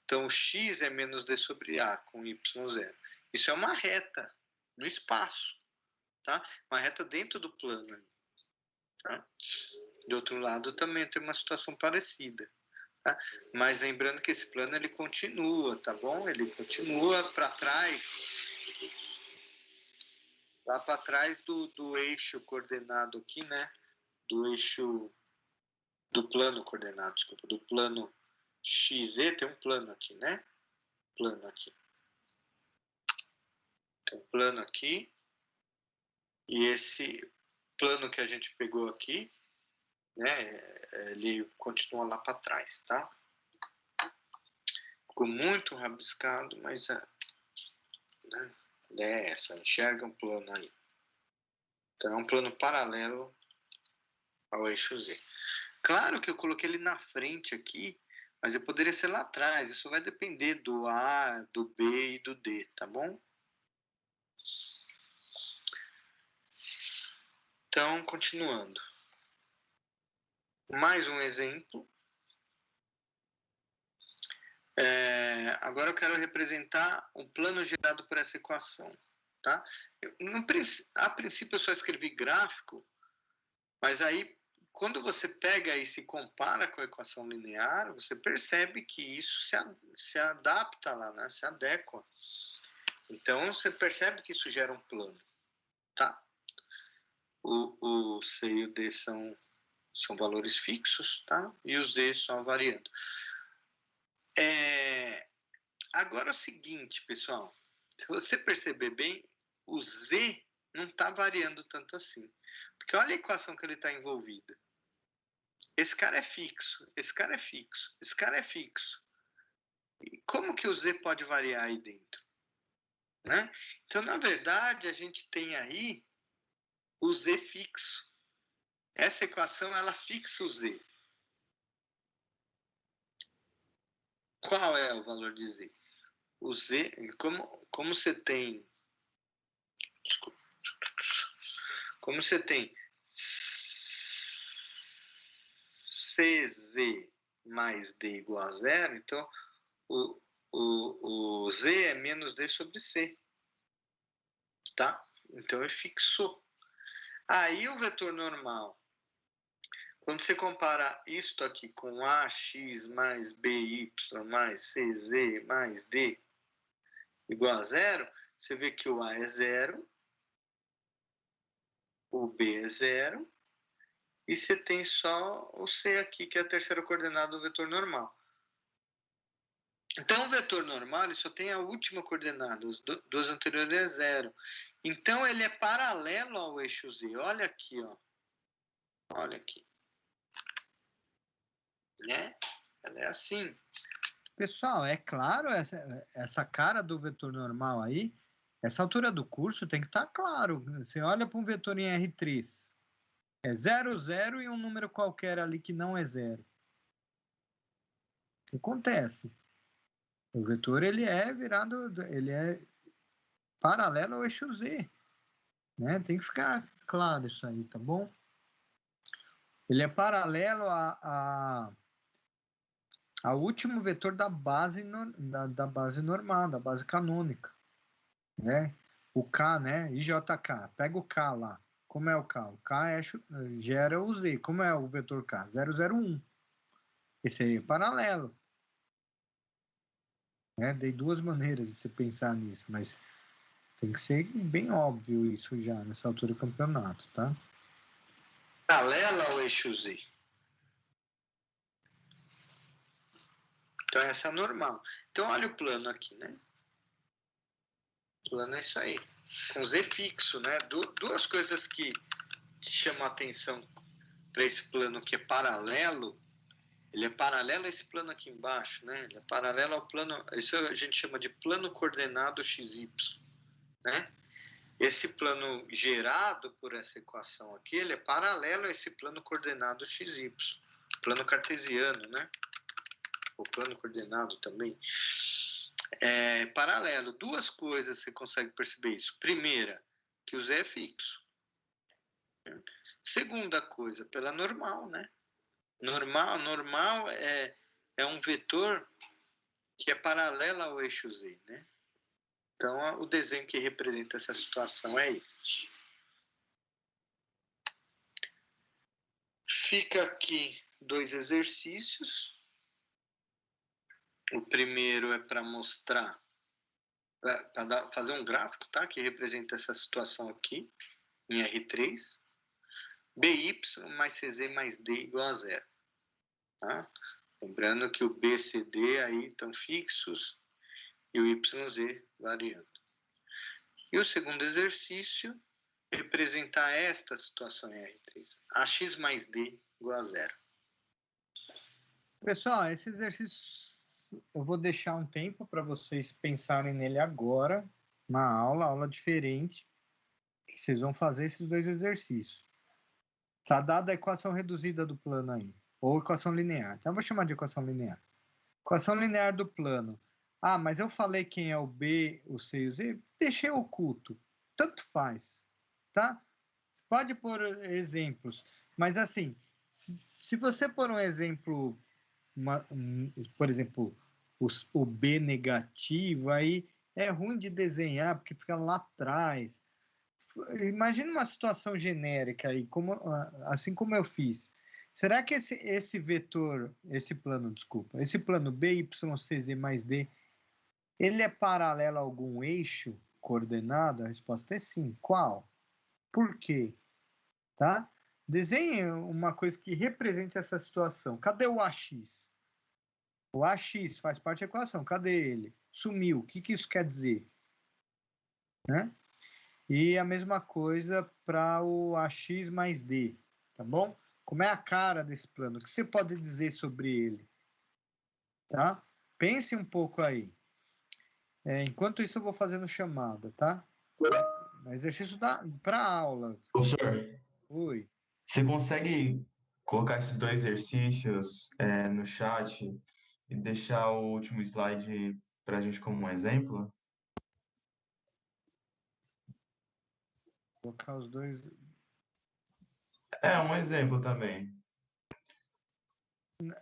Então, o x é menos d sobre a com y0. Isso é uma reta no espaço, tá? Uma reta dentro do plano. Tá? Do outro lado também tem uma situação parecida. Tá? Mas lembrando que esse plano ele continua, tá bom? Ele continua para trás, lá para trás do eixo coordenado aqui, né? Do eixo do plano coordenado, desculpa, do plano XZ, tem um plano aqui, né? Plano aqui. Tem um plano aqui. E esse plano que a gente pegou aqui, né? Ele continua lá para trás, tá? Ficou muito rabiscado, mas né, é essa, enxerga um plano aí. Então é um plano paralelo ao eixo Z. Claro que eu coloquei ele na frente aqui, mas eu poderia ser lá atrás. Isso vai depender do A, do B e do D, tá bom? Então, continuando. Mais um exemplo. Agora eu quero representar um plano gerado por essa equação. Tá? A princípio eu só escrevi gráfico, mas aí quando você pega e se compara com a equação linear, você percebe que isso se adapta lá, né? Se adequa. Então você percebe que isso gera um plano. Tá? O C e o D são valores fixos, tá? E o Z só variando. Agora é o seguinte, pessoal. Se você perceber bem, o Z não está variando tanto assim. Porque olha a equação que ele está envolvido. Esse cara é fixo, esse cara é fixo, esse cara é fixo. E como que o Z pode variar aí dentro? Né? Então, na verdade, a gente tem aí o Z fixo. Essa equação, ela fixa o Z. Qual é o valor de Z? O Z, como você tem... Desculpa. Como você tem CZ mais D igual a zero, então o Z é menos D sobre C. Tá? Então ele fixou. Aí o vetor normal, quando você compara isto aqui com AX mais BY mais CZ mais D igual a zero, você vê que o A é zero, o B é zero, e você tem só o C aqui, que é a terceira coordenada do vetor normal. Então, o vetor normal ele só tem a última coordenada, os dois anteriores é zero. Então, ele é paralelo ao eixo Z. Olha aqui, ó. Olha aqui. Né? Ela é assim. Pessoal, é claro, essa cara do vetor normal aí, essa altura do curso tem que estar claro. Você olha para um vetor em R3, é 0, 0 e um número qualquer ali que não é zero. O que acontece? O vetor ele é paralelo ao eixo Z, né? Tem que ficar claro isso aí, tá bom? Ele é paralelo ao último vetor da base normal, da base canônica, né? O K, né? IJK, pega o K lá. Como é o K? O K gera o Z. Como é o vetor K? 001. Esse aí é paralelo. Né? Dei duas maneiras de você pensar nisso, mas tem que ser bem óbvio isso já nessa altura do campeonato, tá? Paralela ao eixo Z. Então essa é a normal. Então olha o plano aqui, né? O plano é isso aí. Com Z fixo, né? Duas coisas que te chamam a atenção para esse plano que é paralelo. Ele é paralelo a esse plano aqui embaixo, né? Ele é paralelo ao plano... Isso a gente chama de plano coordenado XY, né? Esse plano gerado por essa equação aqui, ele é paralelo a esse plano coordenado XY. Plano cartesiano, né? O plano coordenado também. É paralelo. Duas coisas você consegue perceber isso. Primeira, que o Z é fixo. Segunda coisa, pela normal, né? Normal é um vetor que é paralelo ao eixo Z, né? Então, o desenho que representa essa situação é esse. Fica aqui dois exercícios. O primeiro é para mostrar, para fazer um gráfico, tá? Que representa essa situação aqui, em R3. BY mais CZ mais D igual a zero. Tá? Lembrando que o B e CD aí estão fixos e o YZ variando. E o segundo exercício, representar esta situação em R3. AX mais D igual a zero. Pessoal, esse exercício eu vou deixar um tempo para vocês pensarem nele agora, na aula diferente, que vocês vão fazer esses dois exercícios. Tá dada a equação reduzida do plano aí, ou equação linear. Então, eu vou chamar de equação linear. Equação linear do plano. Ah, mas eu falei quem é o B, o C e o Z, deixei oculto. Tanto faz, tá? Pode pôr exemplos, mas assim, se você pôr um exemplo, por exemplo, o B negativo, aí é ruim de desenhar, porque fica lá atrás. Imagina uma situação genérica aí, assim como eu fiz. Será que esse vetor, esse plano, desculpa, esse plano B, Y, C, Z mais D, ele é paralelo a algum eixo coordenado? A resposta é sim. Qual? Por quê? Tá? Desenhe uma coisa que represente essa situação. Cadê o AX? O AX faz parte da equação. Cadê ele? Sumiu. O que isso quer dizer? Né? E a mesma coisa para o AX mais D, tá bom? Como é a cara desse plano? O que você pode dizer sobre ele? Tá? Pense um pouco aí. Enquanto isso, eu vou fazendo chamada, tá? Exercício para aula. Professor, Oi. você consegue colocar esses dois exercícios no chat e deixar o último slide para a gente como um exemplo? Vou colocar os dois. É, um exemplo também.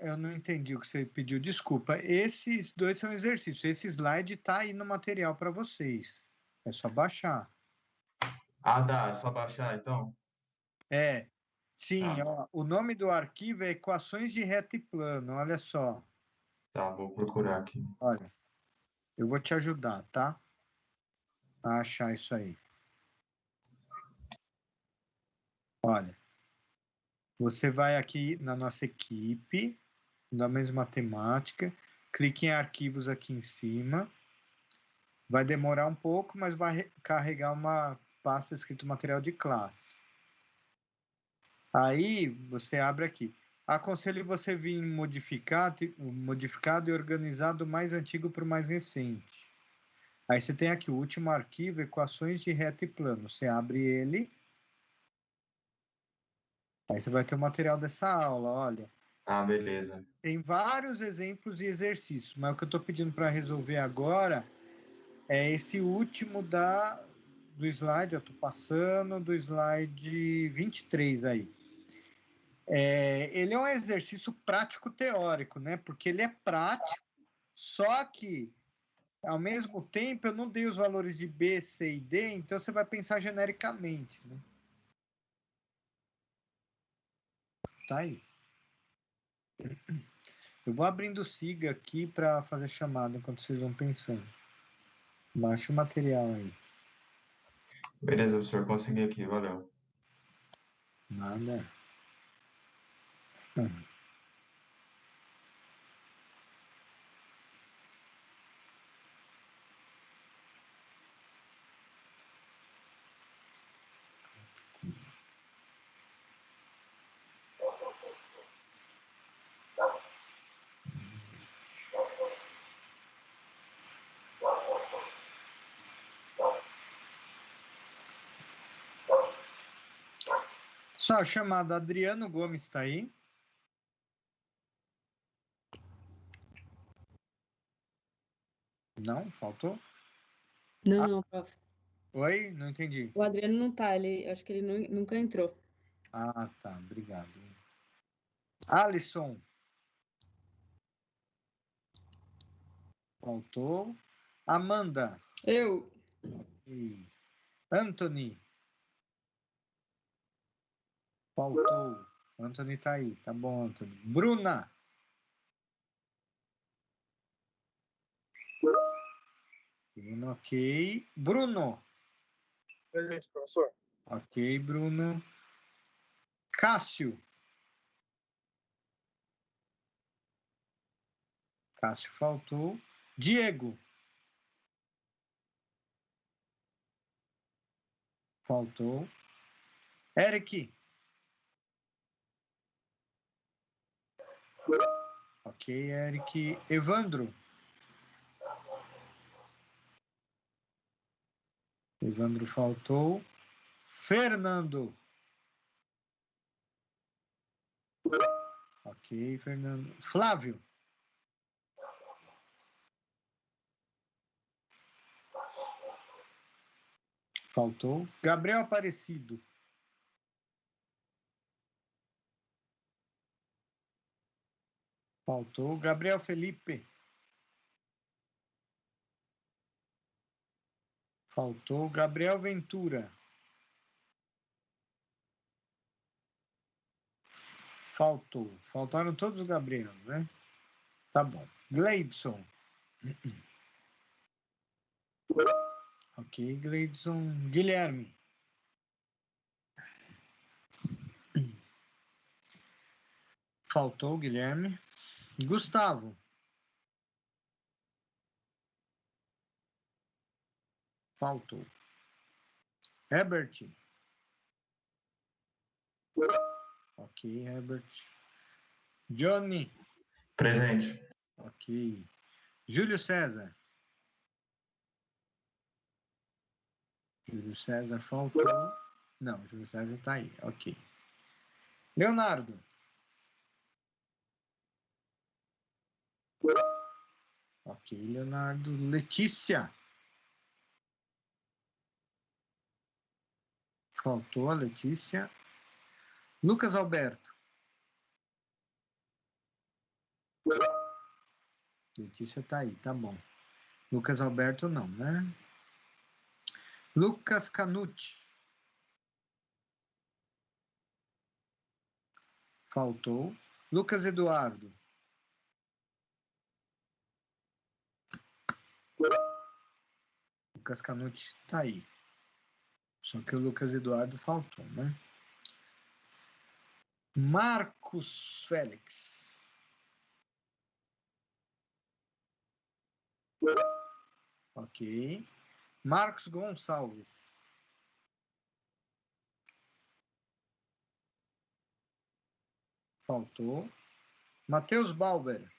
Eu não entendi o que você pediu. Desculpa. Esses dois são exercícios. Esse slide está aí no material para vocês. É só baixar. Ah, dá, é só baixar então? Sim, Tá, ó, o nome do arquivo é Equações de Reta e Plano. Olha só. tá, vou procurar aqui. Olha, eu vou te ajudar, tá? A achar isso aí. Olha, você vai aqui na nossa equipe, da mesma temática, clique em arquivos aqui em cima. Vai demorar um pouco, mas vai carregar uma pasta escrito material de classe. Aí você abre aqui. Aconselho você vir modificado e organizado do mais antigo para o mais recente. Aí você tem aqui o último arquivo, equações de reta e plano. Você abre ele. Aí você vai ter o material dessa aula, olha. Ah, beleza. Tem vários exemplos e exercícios, mas o que eu estou pedindo para resolver agora é esse último do slide, eu estou passando do slide 23 aí. Ele é um exercício prático teórico, né? Porque ele é prático, só que ao mesmo tempo eu não dei os valores de B, C e D, então você vai pensar genericamente, né? Tá aí. Eu vou abrindo o SIGA aqui para fazer chamada enquanto vocês vão pensando. Baixa o material aí. Beleza, professor, consegui aqui, valeu. Nada. Só chamada Adriano Gomes está aí? Não? Faltou? Não, prof. Oi? Não entendi. O Adriano não tá, acho que ele nunca entrou. Ah, tá. Obrigado. Alisson. Faltou. Amanda. Eu. E Anthony. Faltou. Anthony tá aí. Tá bom, Anthony. Bruna. Bruno, ok. Bruno. Presente, professor. Ok, Bruno. Cássio. Cássio faltou. Diego. Faltou. Eric. Ok, Eric. Evandro. Evandro faltou. Fernando. Ok, Fernando. Flávio. Faltou. Gabriel Aparecido. Faltou. Gabriel Felipe. Faltou. Gabriel Ventura. Faltou. Faltaram todos os Gabriel, né? Tá bom. Gleidson. Ok, Gleidson. Guilherme. Faltou, Guilherme. Gustavo. Faltou. Herbert. Ok, Herbert. Johnny. Presente. Ok. Júlio César. Júlio César faltou. Não, Júlio César tá aí. Ok. Leonardo. Ok, Leonardo. Letícia. Faltou a Letícia. Lucas Alberto. Letícia tá aí, tá bom. Lucas Alberto não, né? Lucas Canucci. Faltou. Lucas Eduardo. Lucas Canucci tá aí. Só que o Lucas Eduardo faltou, né? Marcos Félix. Ok. Marcos Gonçalves. Faltou. Matheus Balber.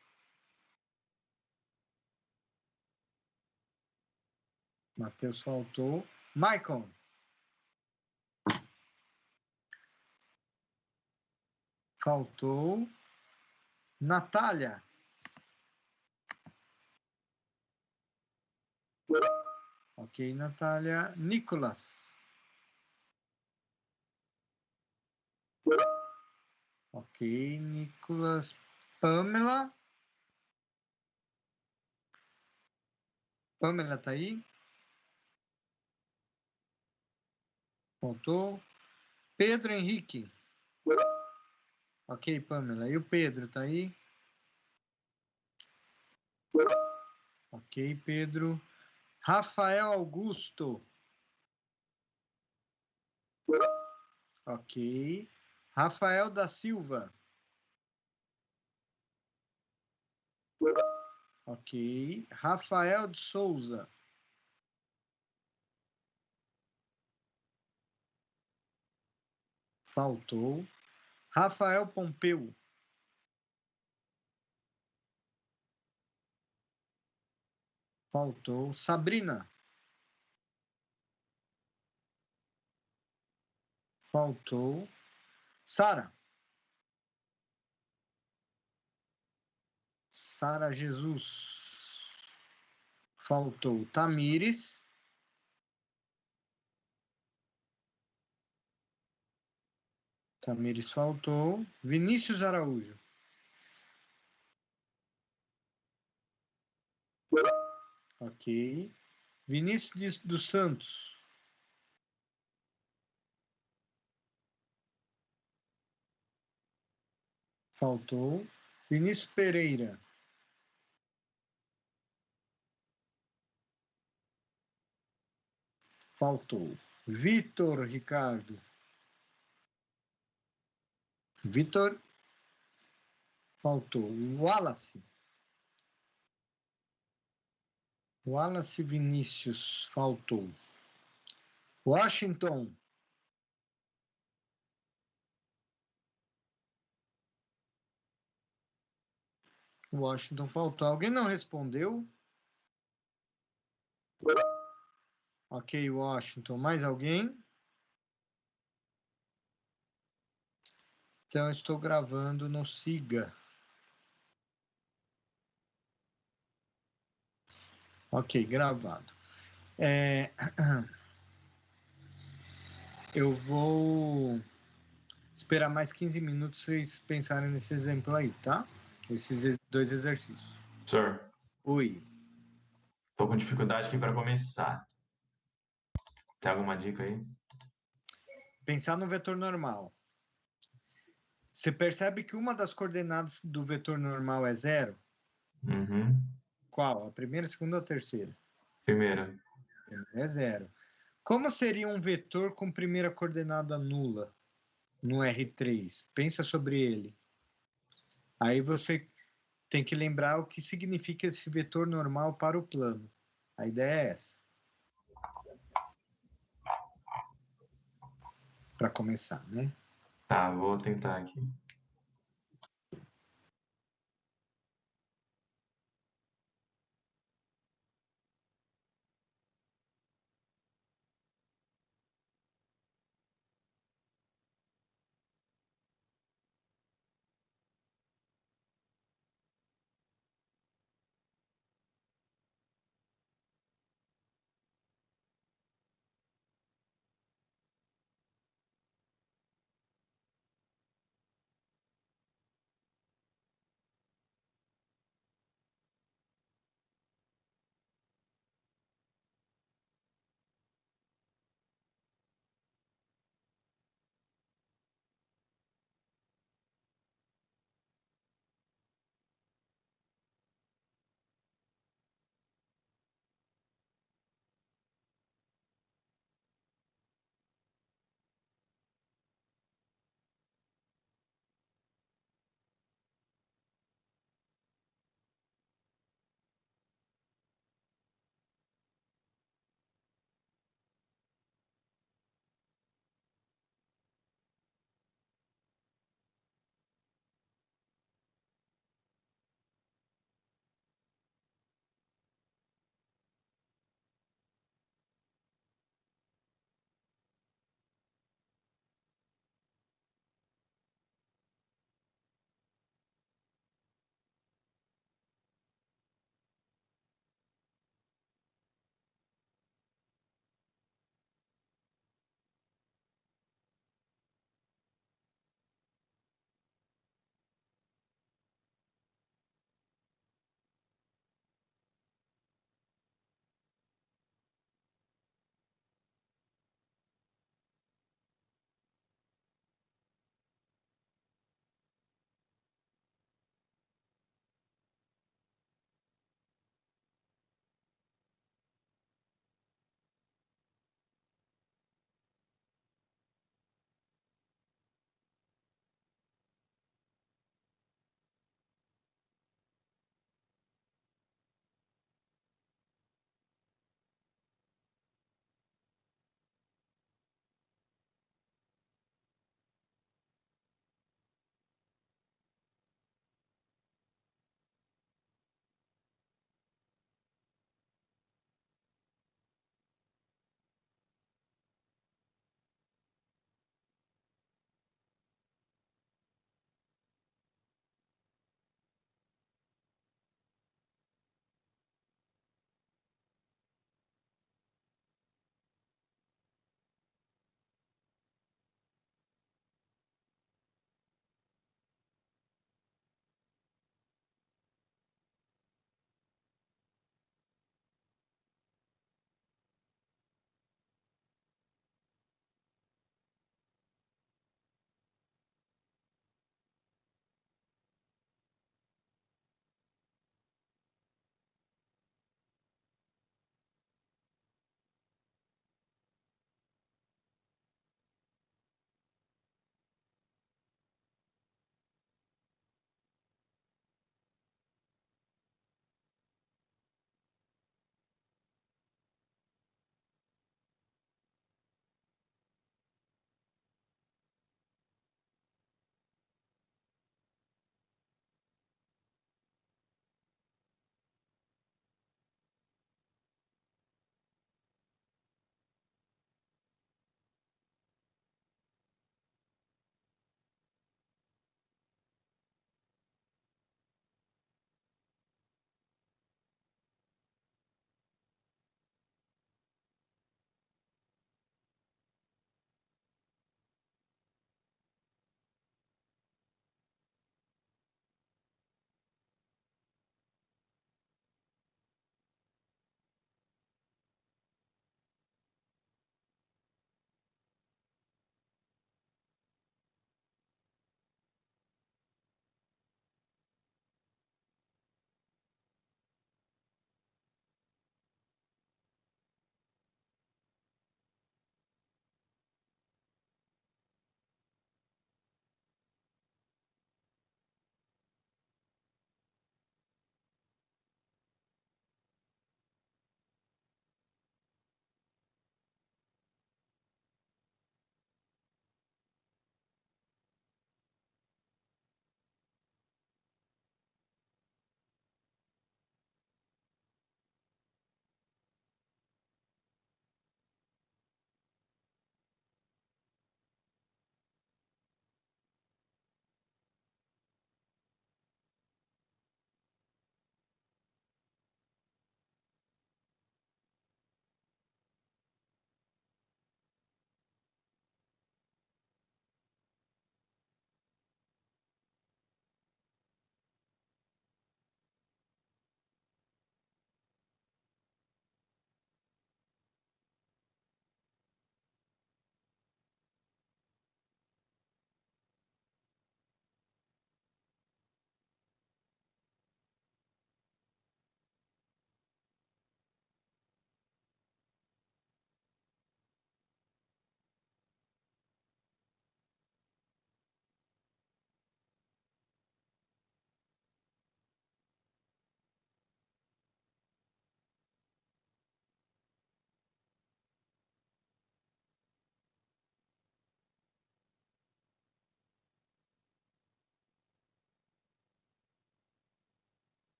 Matheus faltou. Maicon. Faltou. Natália. Ok, Natália. Nicolas. Ok, Nicolas. Pamela. Pamela tá aí? Faltou. Pedro Henrique. Ok, Pamela. E o Pedro tá aí? Ok, Pedro. Rafael Augusto. Ok. Rafael da Silva. Ok. Rafael de Souza. Faltou. Rafael Pompeu. Faltou. Sabrina. Faltou. Sara. Sara Jesus. Faltou. Tamires. Tamires faltou. Vinícius Araújo. Ok. Vinícius dos Santos. Faltou. Vinícius Pereira. Faltou. Vitor Ricardo. Vitor. Faltou. Wallace. Wallace Vinícius. Faltou. Washington. Washington faltou. Alguém não respondeu? Ok, Washington. Mais alguém? Então, eu estou gravando no Siga. Ok, gravado. Eu vou esperar mais 15 minutos pra vocês pensarem nesse exemplo aí, tá? Esses dois exercícios. Senhor, Oi. tô com dificuldade aqui para começar. Tem alguma dica aí? Pensar no vetor normal. Você percebe que uma das coordenadas do vetor normal é zero? Uhum. Qual? A primeira, a segunda ou a terceira? Primeiro. É zero. Como seria um vetor com primeira coordenada nula no R3? Pensa sobre ele. Aí você tem que lembrar o que significa esse vetor normal para o plano. A ideia é essa. Para começar, né? Tá, vou tentar aqui.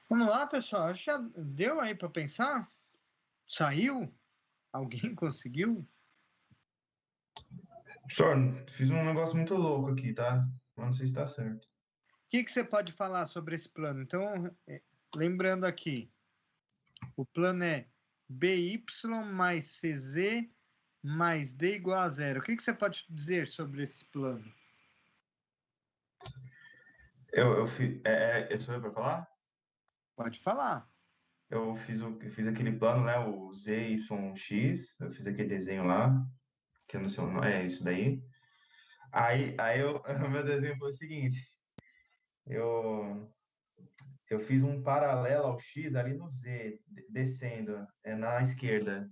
Vamos lá, pessoal. Já deu aí para pensar? Saiu? Alguém conseguiu? Professor, fiz um negócio muito louco aqui, tá? Mas não sei se tá certo. O que você pode falar sobre esse plano? Então, lembrando aqui, o plano é BY mais CZ mais D igual a zero. O que você pode dizer sobre esse plano? Eu sou eu para falar? Pode falar. Eu fiz aquele plano, né? O ZYX, eu fiz aquele desenho lá, que eu não sei o nome, é isso daí. O meu desenho foi o seguinte, eu, eu fiz um paralelo ao X ali no Z, descendo, na esquerda.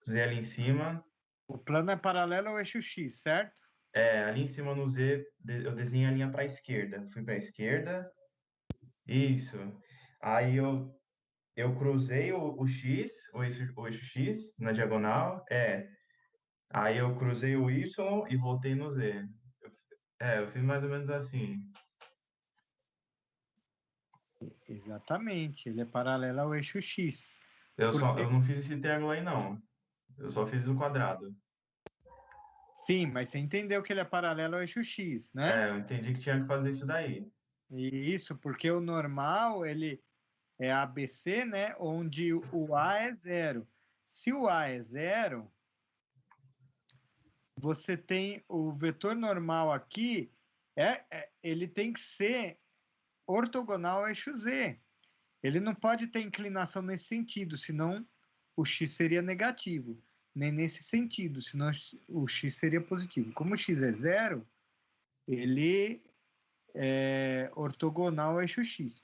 Z ali em cima, O plano é paralelo ao eixo X, certo? ali em cima no Z, eu desenhei a linha para a esquerda. Fui para a esquerda, isso. Aí eu cruzei o X, o eixo X na diagonal, Aí eu cruzei o Y e voltei no Z. Eu fiz mais ou menos assim. Exatamente, ele é paralelo ao eixo X. Eu não fiz esse triângulo aí, não. Eu só fiz o quadrado. Sim, mas você entendeu que ele é paralelo ao eixo X, né? Eu entendi que tinha que fazer isso daí. E isso porque o normal, ele é ABC, né? Onde o A é zero. Se o A é zero, você tem o vetor normal aqui, ele tem que ser ortogonal ao eixo Z. Ele não pode ter inclinação nesse sentido, senão o x seria negativo. Nem nesse sentido, senão o x seria positivo. Como o x é zero, ele é ortogonal ao eixo x.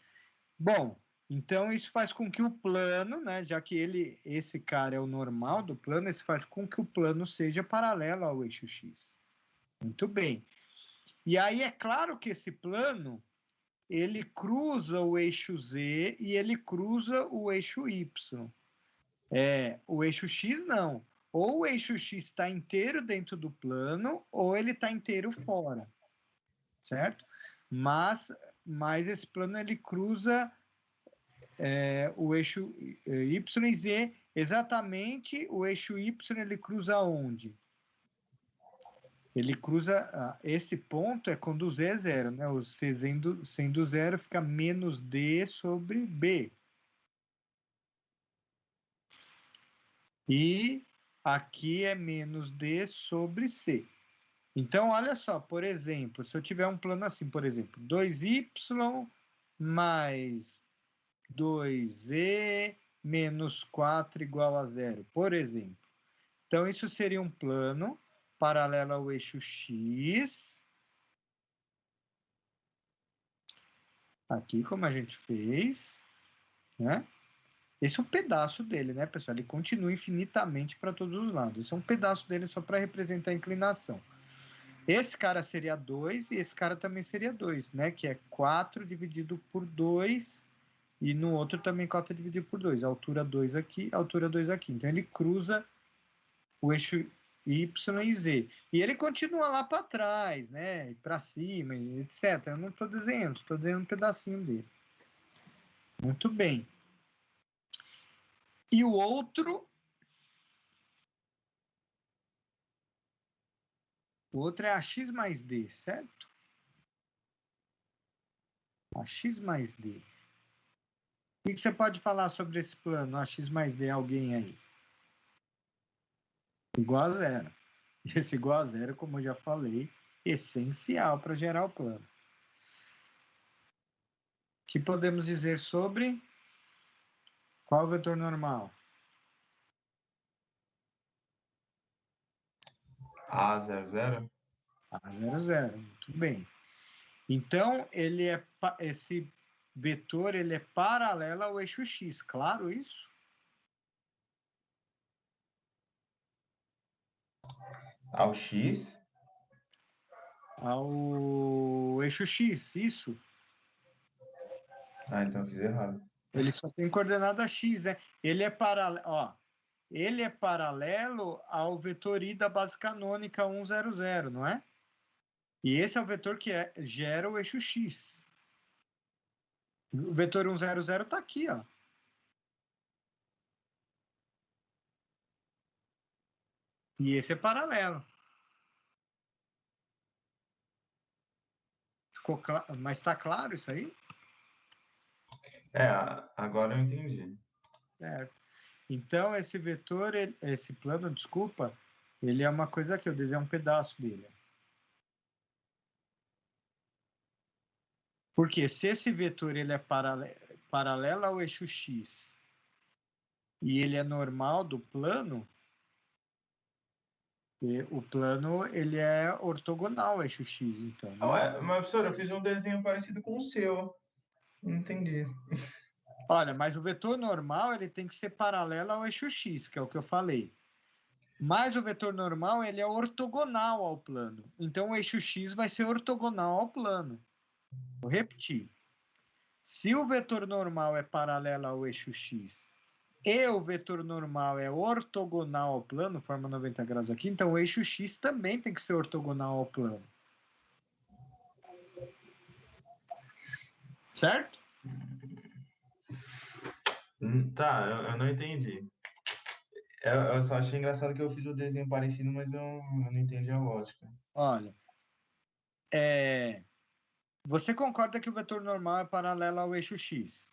Bom, então isso faz com que o plano, né, já que esse cara é o normal do plano, isso faz com que o plano seja paralelo ao eixo x. Muito bem. E aí é claro que esse plano ele cruza o eixo z e ele cruza o eixo y. O eixo x não. Ou o eixo x está inteiro dentro do plano, ou ele está inteiro fora, certo? Mas esse plano ele cruza o eixo y e z, exatamente o eixo y ele cruza onde? Ele cruza, esse ponto é quando o z é zero, né? O c sendo zero fica menos d sobre b. E aqui é menos d sobre c. Então, olha só, por exemplo, se eu tiver um plano assim, por exemplo, 2y mais 2z menos 4 igual a zero, por exemplo. Então, isso seria um plano paralelo ao eixo x. Aqui, como a gente fez, né? Esse é um pedaço dele, né, pessoal? Ele continua infinitamente para todos os lados. Esse é um pedaço dele só para representar a inclinação. Esse cara seria 2 e esse cara também seria 2, né? Que é 4 dividido por 2 e no outro também 4 dividido por 2. Altura 2 aqui, altura 2 aqui. Então ele cruza o eixo Y e Z. E ele continua lá para trás, né? Para cima, etc. Eu não estou desenhando, estou desenhando um pedacinho dele. Muito bem. E o outro é AX mais D, certo? AX mais D. O que você pode falar sobre esse plano, AX mais D, alguém aí? Igual a zero. Esse igual a zero, como eu já falei, essencial para gerar o plano. O que podemos dizer sobre qual o vetor normal? A00? A00, muito bem. Então, esse vetor ele é paralelo ao eixo x, claro isso? Ao X? Ao eixo x, isso. Então eu fiz errado. Ele só tem coordenada x, né? Ele é paralelo, ó. Ele é paralelo ao vetor i da base canônica 100, não é? E esse é o vetor que gera o eixo x. O vetor 1, 0, 0 está aqui, ó. E esse é paralelo. Ficou claro? Mas está claro isso aí? É, agora eu entendi. Certo. Então, esse vetor, esse plano, desculpa, ele é uma coisa que eu desenho um pedaço dele. Porque se esse vetor ele é paralelo ao eixo x e ele é normal do plano, o plano ele é ortogonal ao eixo x, então. Né? Ué, mas, professor, eu fiz um desenho parecido com o seu. Não entendi. Olha, mas o vetor normal ele tem que ser paralelo ao eixo x, que é o que eu falei. Mas o vetor normal ele é ortogonal ao plano. Então o eixo x vai ser ortogonal ao plano. Vou repetir. Se o vetor normal é paralelo ao eixo x e o vetor normal é ortogonal ao plano, forma 90 graus aqui, então o eixo x também tem que ser ortogonal ao plano. Certo? Tá, eu não entendi. Eu só achei engraçado que eu fiz o desenho parecido, mas eu não entendi a lógica. Olha, você concorda que o vetor normal é paralelo ao eixo x?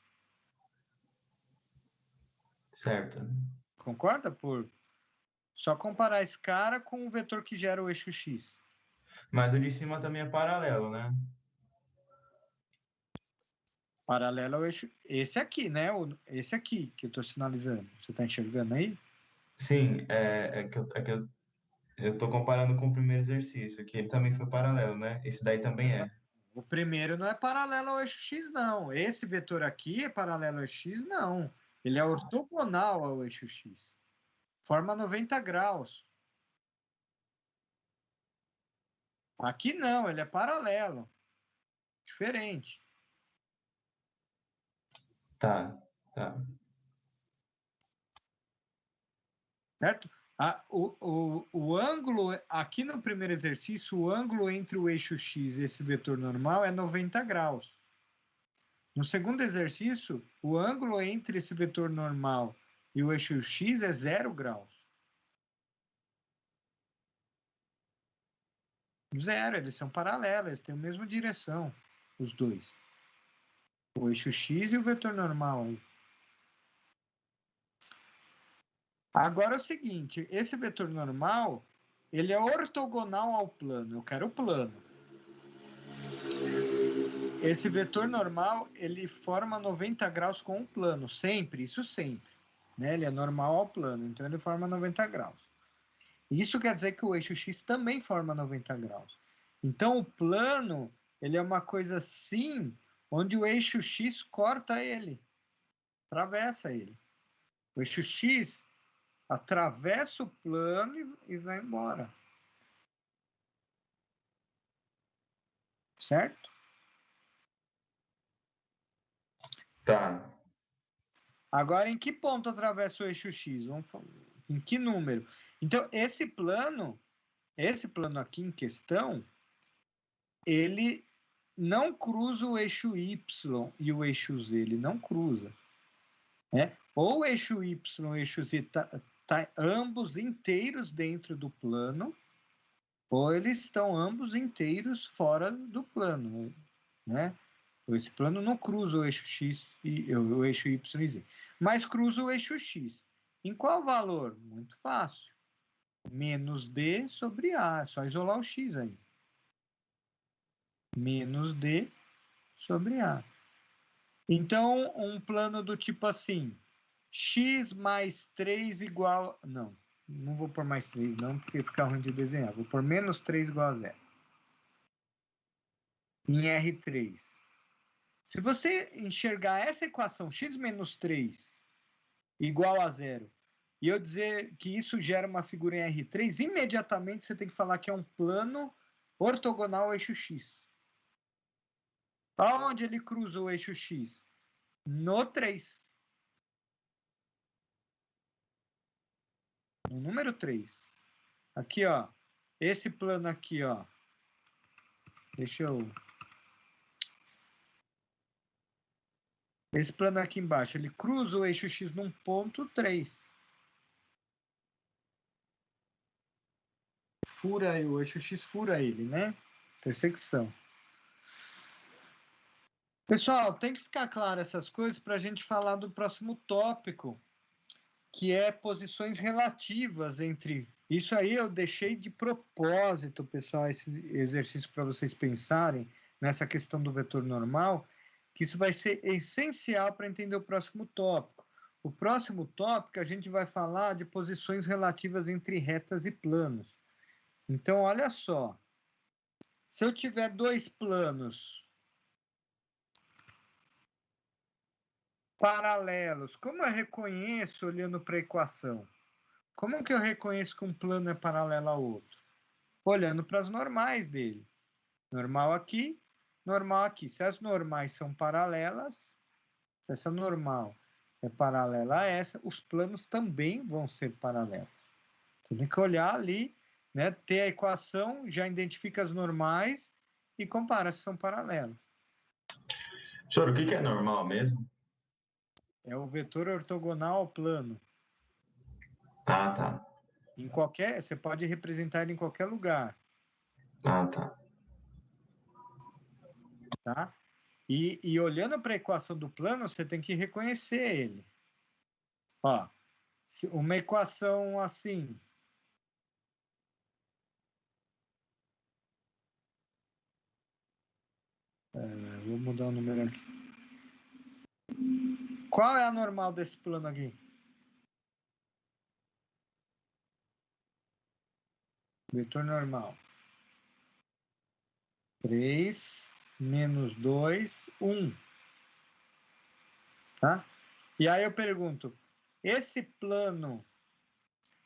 Certo. Concorda? Por só comparar esse cara com o vetor que gera o eixo x. Mas o de cima também é paralelo, né? Paralelo ao eixo. Esse aqui, né? Esse aqui que eu estou sinalizando. Você está enxergando aí? Sim, eu tô comparando com o primeiro exercício, que ele também foi paralelo, né? Esse daí também é. O primeiro não é paralelo ao eixo x, não. Esse vetor aqui é paralelo ao eixo x, não. Ele é ortogonal ao eixo x. Forma 90 graus. Aqui não, ele é paralelo. Diferente. Tá, tá. Certo? O ângulo, aqui no primeiro exercício, o ângulo entre o eixo x e esse vetor normal é 90 graus. No segundo exercício, o ângulo entre esse vetor normal e o eixo x é 0 graus. Zero, eles são paralelos, eles têm a mesma direção, os dois. O eixo x e o vetor normal. Agora é o seguinte, esse vetor normal, ele é ortogonal ao plano. Eu quero o plano. Esse vetor normal, ele forma 90 graus com o plano, sempre, isso sempre. Né? Ele é normal ao plano, então ele forma 90 graus. Isso quer dizer que o eixo x também forma 90 graus. Então o plano, ele é uma coisa assim, onde o eixo x corta ele, atravessa ele. O eixo x atravessa o plano e vai embora. Certo? Tá. Agora, em que ponto atravessa o eixo x? Em que número? Então, esse plano aqui em questão, ele não cruza o eixo y e o eixo z, ele não cruza. Né? Ou o eixo y e o eixo z tá ambos inteiros dentro do plano, ou eles estão ambos inteiros fora do plano. Né? Esse plano não cruza o eixo x e o eixo y e z, mas cruza o eixo x. Em qual valor? Muito fácil. Menos d sobre a. É só isolar o x aí. Menos d sobre a. Então, um plano do tipo assim, x mais 3 igual... Não vou pôr mais 3 não, porque fica ruim de desenhar. Vou pôr menos 3 igual a 0. Em R3. Se você enxergar essa equação x menos 3 igual a 0, e eu dizer que isso gera uma figura em R3, imediatamente você tem que falar que é um plano ortogonal ao eixo x. Aonde ele cruza o eixo x? No 3. No número 3. Aqui, ó. Esse plano aqui, ó. Deixa eu... Esse plano aqui embaixo, ele cruza o eixo X num ponto 3. Fura aí, o eixo X fura ele, né? Intersecção. Pessoal, tem que ficar claro essas coisas para a gente falar do próximo tópico, que é posições relativas entre... Isso aí eu deixei de propósito, pessoal, esse exercício para vocês pensarem nessa questão do vetor normal, que isso vai ser essencial para entender o próximo tópico. O próximo tópico a gente vai falar de posições relativas entre retas e planos. Então, olha só. Se eu tiver dois planos paralelos, como eu reconheço olhando para a equação? Como que eu reconheço que um plano é paralelo ao outro? Olhando para as normais dele. Normal aqui, normal aqui. Se as normais são paralelas, se essa normal é paralela a essa, os planos também vão ser paralelos. Você tem que olhar ali, né, ter a equação, já identifica as normais e compara se são paralelos. Senhor, o que é normal mesmo? É o vetor ortogonal ao plano. Ah, tá. Em qualquer, você pode representar ele em qualquer lugar, Ah, tá. tá? E olhando para a equação do plano, você tem que reconhecer ele. Ó, uma equação assim. Vou mudar o número aqui. Qual é a normal desse plano aqui? Vetor normal. 3 menos 2, 1. Tá? E aí eu pergunto, esse plano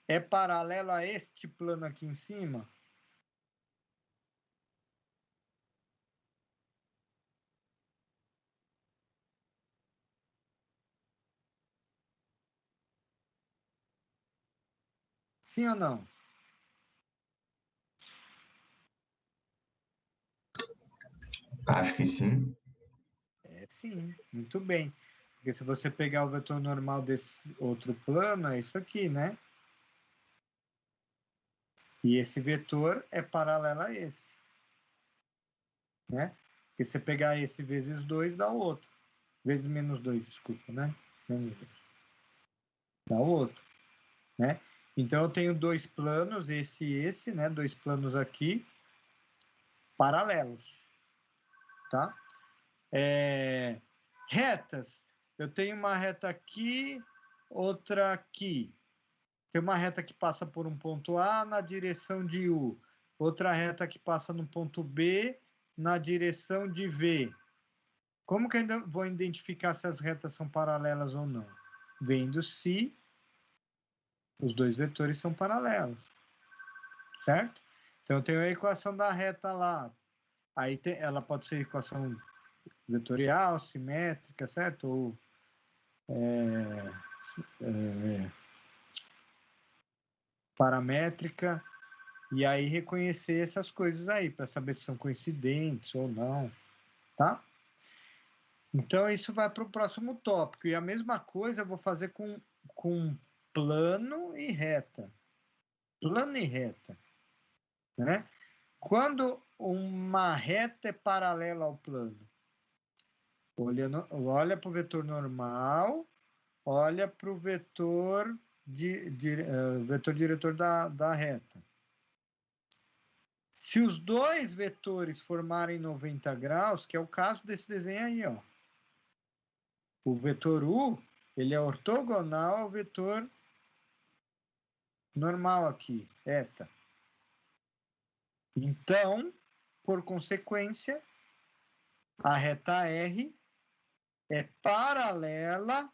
é paralelo a este plano aqui em cima? Sim ou não? Acho que sim. É sim, muito bem. Porque se você pegar o vetor normal desse outro plano, é isso aqui, né? E esse vetor é paralelo a esse, né? Porque você pegar esse vezes 2, dá o outro. Vezes menos 2, desculpa, né? Menos 2. Dá o outro, né? Então, eu tenho dois planos, esse e esse, né? Dois planos aqui, paralelos, tá? Retas. Eu tenho uma reta aqui, outra aqui. Tem uma reta que passa por um ponto A na direção de U. Outra reta que passa no ponto B na direção de V. Como que eu vou identificar se as retas são paralelas ou não? Vendo se os dois vetores são paralelos. Certo? Então, eu tenho a equação da reta lá. Aí ela pode ser equação vetorial, simétrica, certo? Ou paramétrica. E aí reconhecer essas coisas aí, para saber se são coincidentes ou não, tá? Então, isso vai para o próximo tópico. E a mesma coisa eu vou fazer com plano e reta. Plano e reta, né? Quando uma reta é paralela ao plano, olha para o vetor normal, olha para o vetor, vetor diretor da reta. Se os dois vetores formarem 90 graus, que é o caso desse desenho aí, ó. O vetor U, ele é ortogonal ao vetor normal aqui, eta. Então, por consequência, a reta R é paralela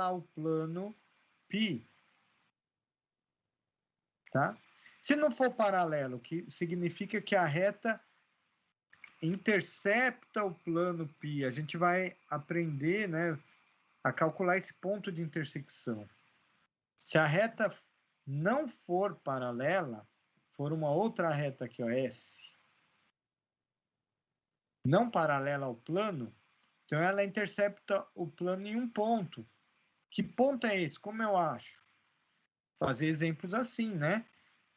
ao plano π, tá? Se não for paralelo, que significa que a reta intercepta o plano π. A gente vai aprender, né, a calcular esse ponto de intersecção. Se a reta não for paralela, for uma outra reta aqui, ó, S, não paralela ao plano, Então, ela intercepta o plano em um ponto. Que ponto é esse? Como eu acho? Fazer exemplos assim, né?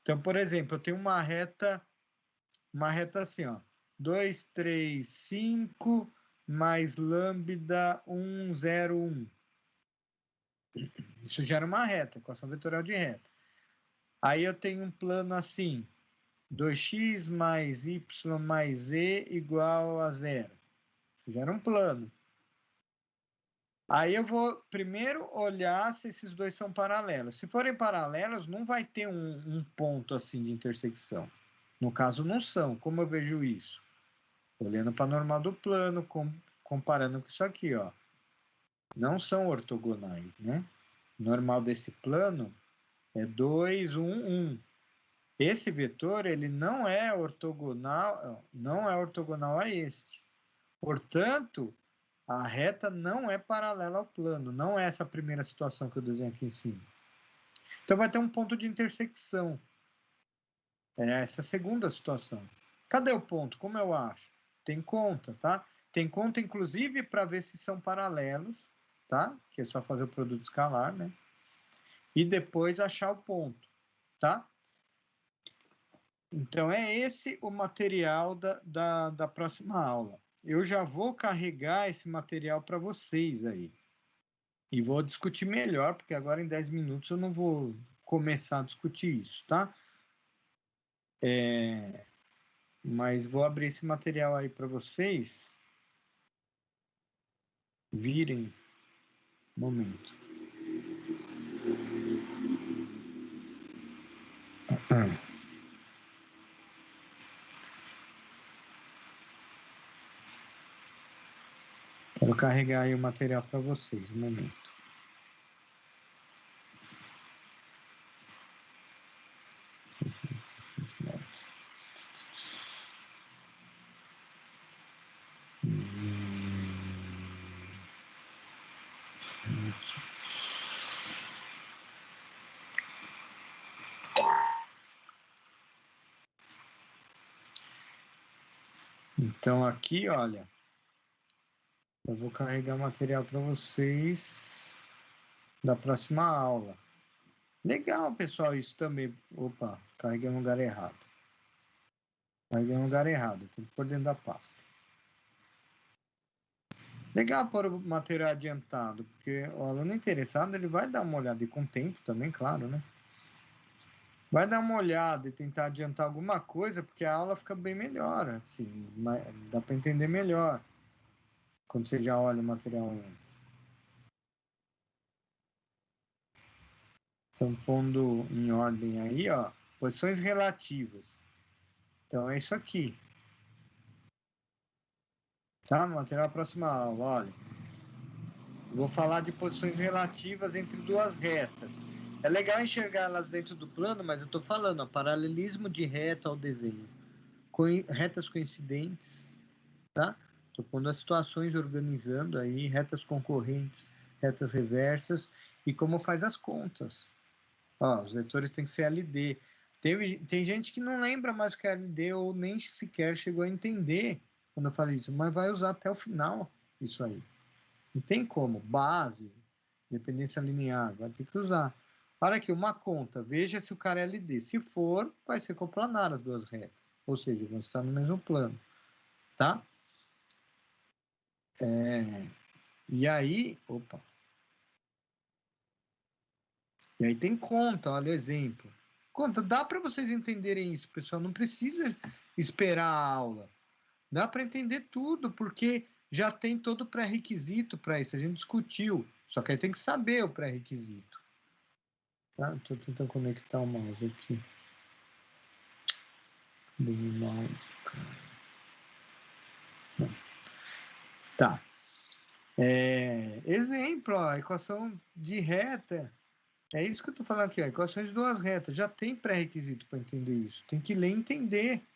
Então, por exemplo, eu tenho uma reta assim, ó. 2, 3, 5, mais lambda 1, 0, 1. Isso gera uma reta, equação vetorial de reta. Aí eu tenho um plano assim, 2x mais y mais z igual a 0. Isso gera um plano. Aí eu vou primeiro olhar se esses dois são paralelos. Se forem paralelos, não vai ter um ponto assim de intersecção. No caso, não são. Como eu vejo isso? Olhando para a normal do plano, comparando com isso aqui, ó. Não são ortogonais, né? Normal desse plano é 2, 1, 1. Esse vetor, ele não é ortogonal a este. Portanto, a reta não é paralela ao plano, não é essa primeira situação que eu desenho aqui em cima. Então vai ter um ponto de intersecção. É essa segunda situação. Cadê o ponto? Como eu acho? Tem conta, tá? Tem conta, inclusive, para ver se são paralelos, tá? Que é só fazer o produto escalar, né? E depois achar o ponto, tá? Então, é esse o material da próxima aula. Eu já vou carregar esse material para vocês aí. E vou discutir melhor, porque agora em 10 minutos eu não vou começar a discutir isso, tá? Mas vou abrir esse material aí para vocês virem. Momento. Quero carregar aí o material para vocês. Um momento. Então aqui, olha, eu vou carregar material para vocês da próxima aula. Legal, pessoal, isso também. Opa, carreguei no lugar errado. Carreguei no lugar errado, tem que pôr dentro da pasta. Legal pôr o material adiantado, porque o aluno interessado, ele vai dar uma olhada, e com tempo também, claro, né? Vai dar uma olhada e tentar adiantar alguma coisa, porque a aula fica bem melhor, assim, dá para entender melhor quando você já olha o material. Estão pondo em ordem aí, ó, posições relativas. Então é isso aqui. Tá? Material próxima aula, olha. Vou falar de posições relativas entre duas retas. É legal enxergar elas dentro do plano, mas eu estou falando, ó, paralelismo de reta ao desenho. Retas coincidentes, tá? Estou pondo as situações organizando aí, retas concorrentes, retas reversas, e como faz as contas. Ó, os vetores têm que ser LD. Tem gente que não lembra mais o que é LD ou nem sequer chegou a entender quando eu falei isso, mas vai usar até o final isso aí. Não tem como. Base, dependência linear, vai ter que usar. Olha aqui, uma conta. Veja se o cara é LD. Se for, vai ser coplanar as duas retas. Ou seja, vão estar no mesmo plano. Tá? E aí... Opa. E aí tem conta, olha o exemplo. Conta, dá para vocês entenderem isso, pessoal. Não precisa esperar a aula. Dá para entender tudo, porque já tem todo o pré-requisito para isso. A gente discutiu. Só que aí tem que saber o pré-requisito. Tá? Estou tentando conectar o mouse aqui. Do mouse, tá. Exemplo, ó, equação de reta. É isso que eu estou falando aqui, ó, equações de duas retas. Já tem pré-requisito para entender isso. Tem que ler e entender.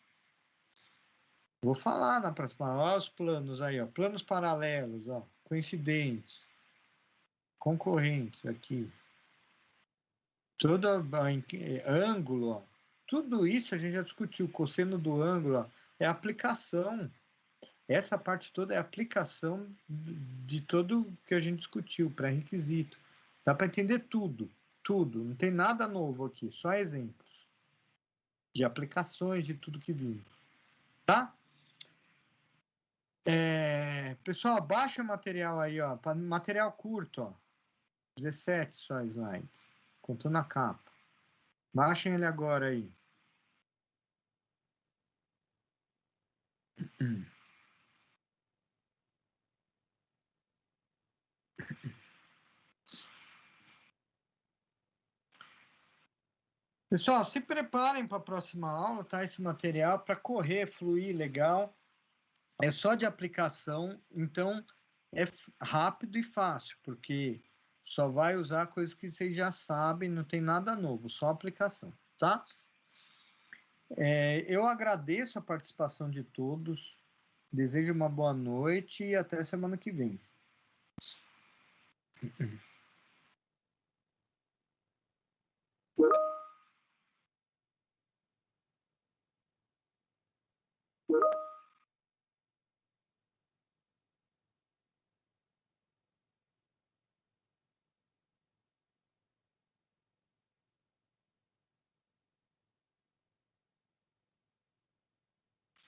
Vou falar na próxima aula. Olha os planos aí, ó. Planos paralelos, ó, coincidentes, concorrentes aqui. Todo ângulo, ó. Tudo isso a gente já discutiu. Cosseno do ângulo, ó, é aplicação. Essa parte toda é a aplicação de tudo que a gente discutiu, pré-requisito. Dá para entender tudo, tudo. Não tem nada novo aqui, só exemplos de aplicações de tudo que vimos. Tá? Pessoal, baixa o material aí, ó. Material curto, ó. 17 só slides, contando a capa. Baixem ele agora aí. Pessoal, se preparem para a próxima aula, tá? Esse material para correr, fluir legal. É só de aplicação, então é rápido e fácil, porque só vai usar coisas que vocês já sabem, não tem nada novo, só aplicação, tá? Eu agradeço a participação de todos, desejo uma boa noite e até semana que vem.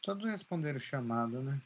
Todos responderam chamada, né?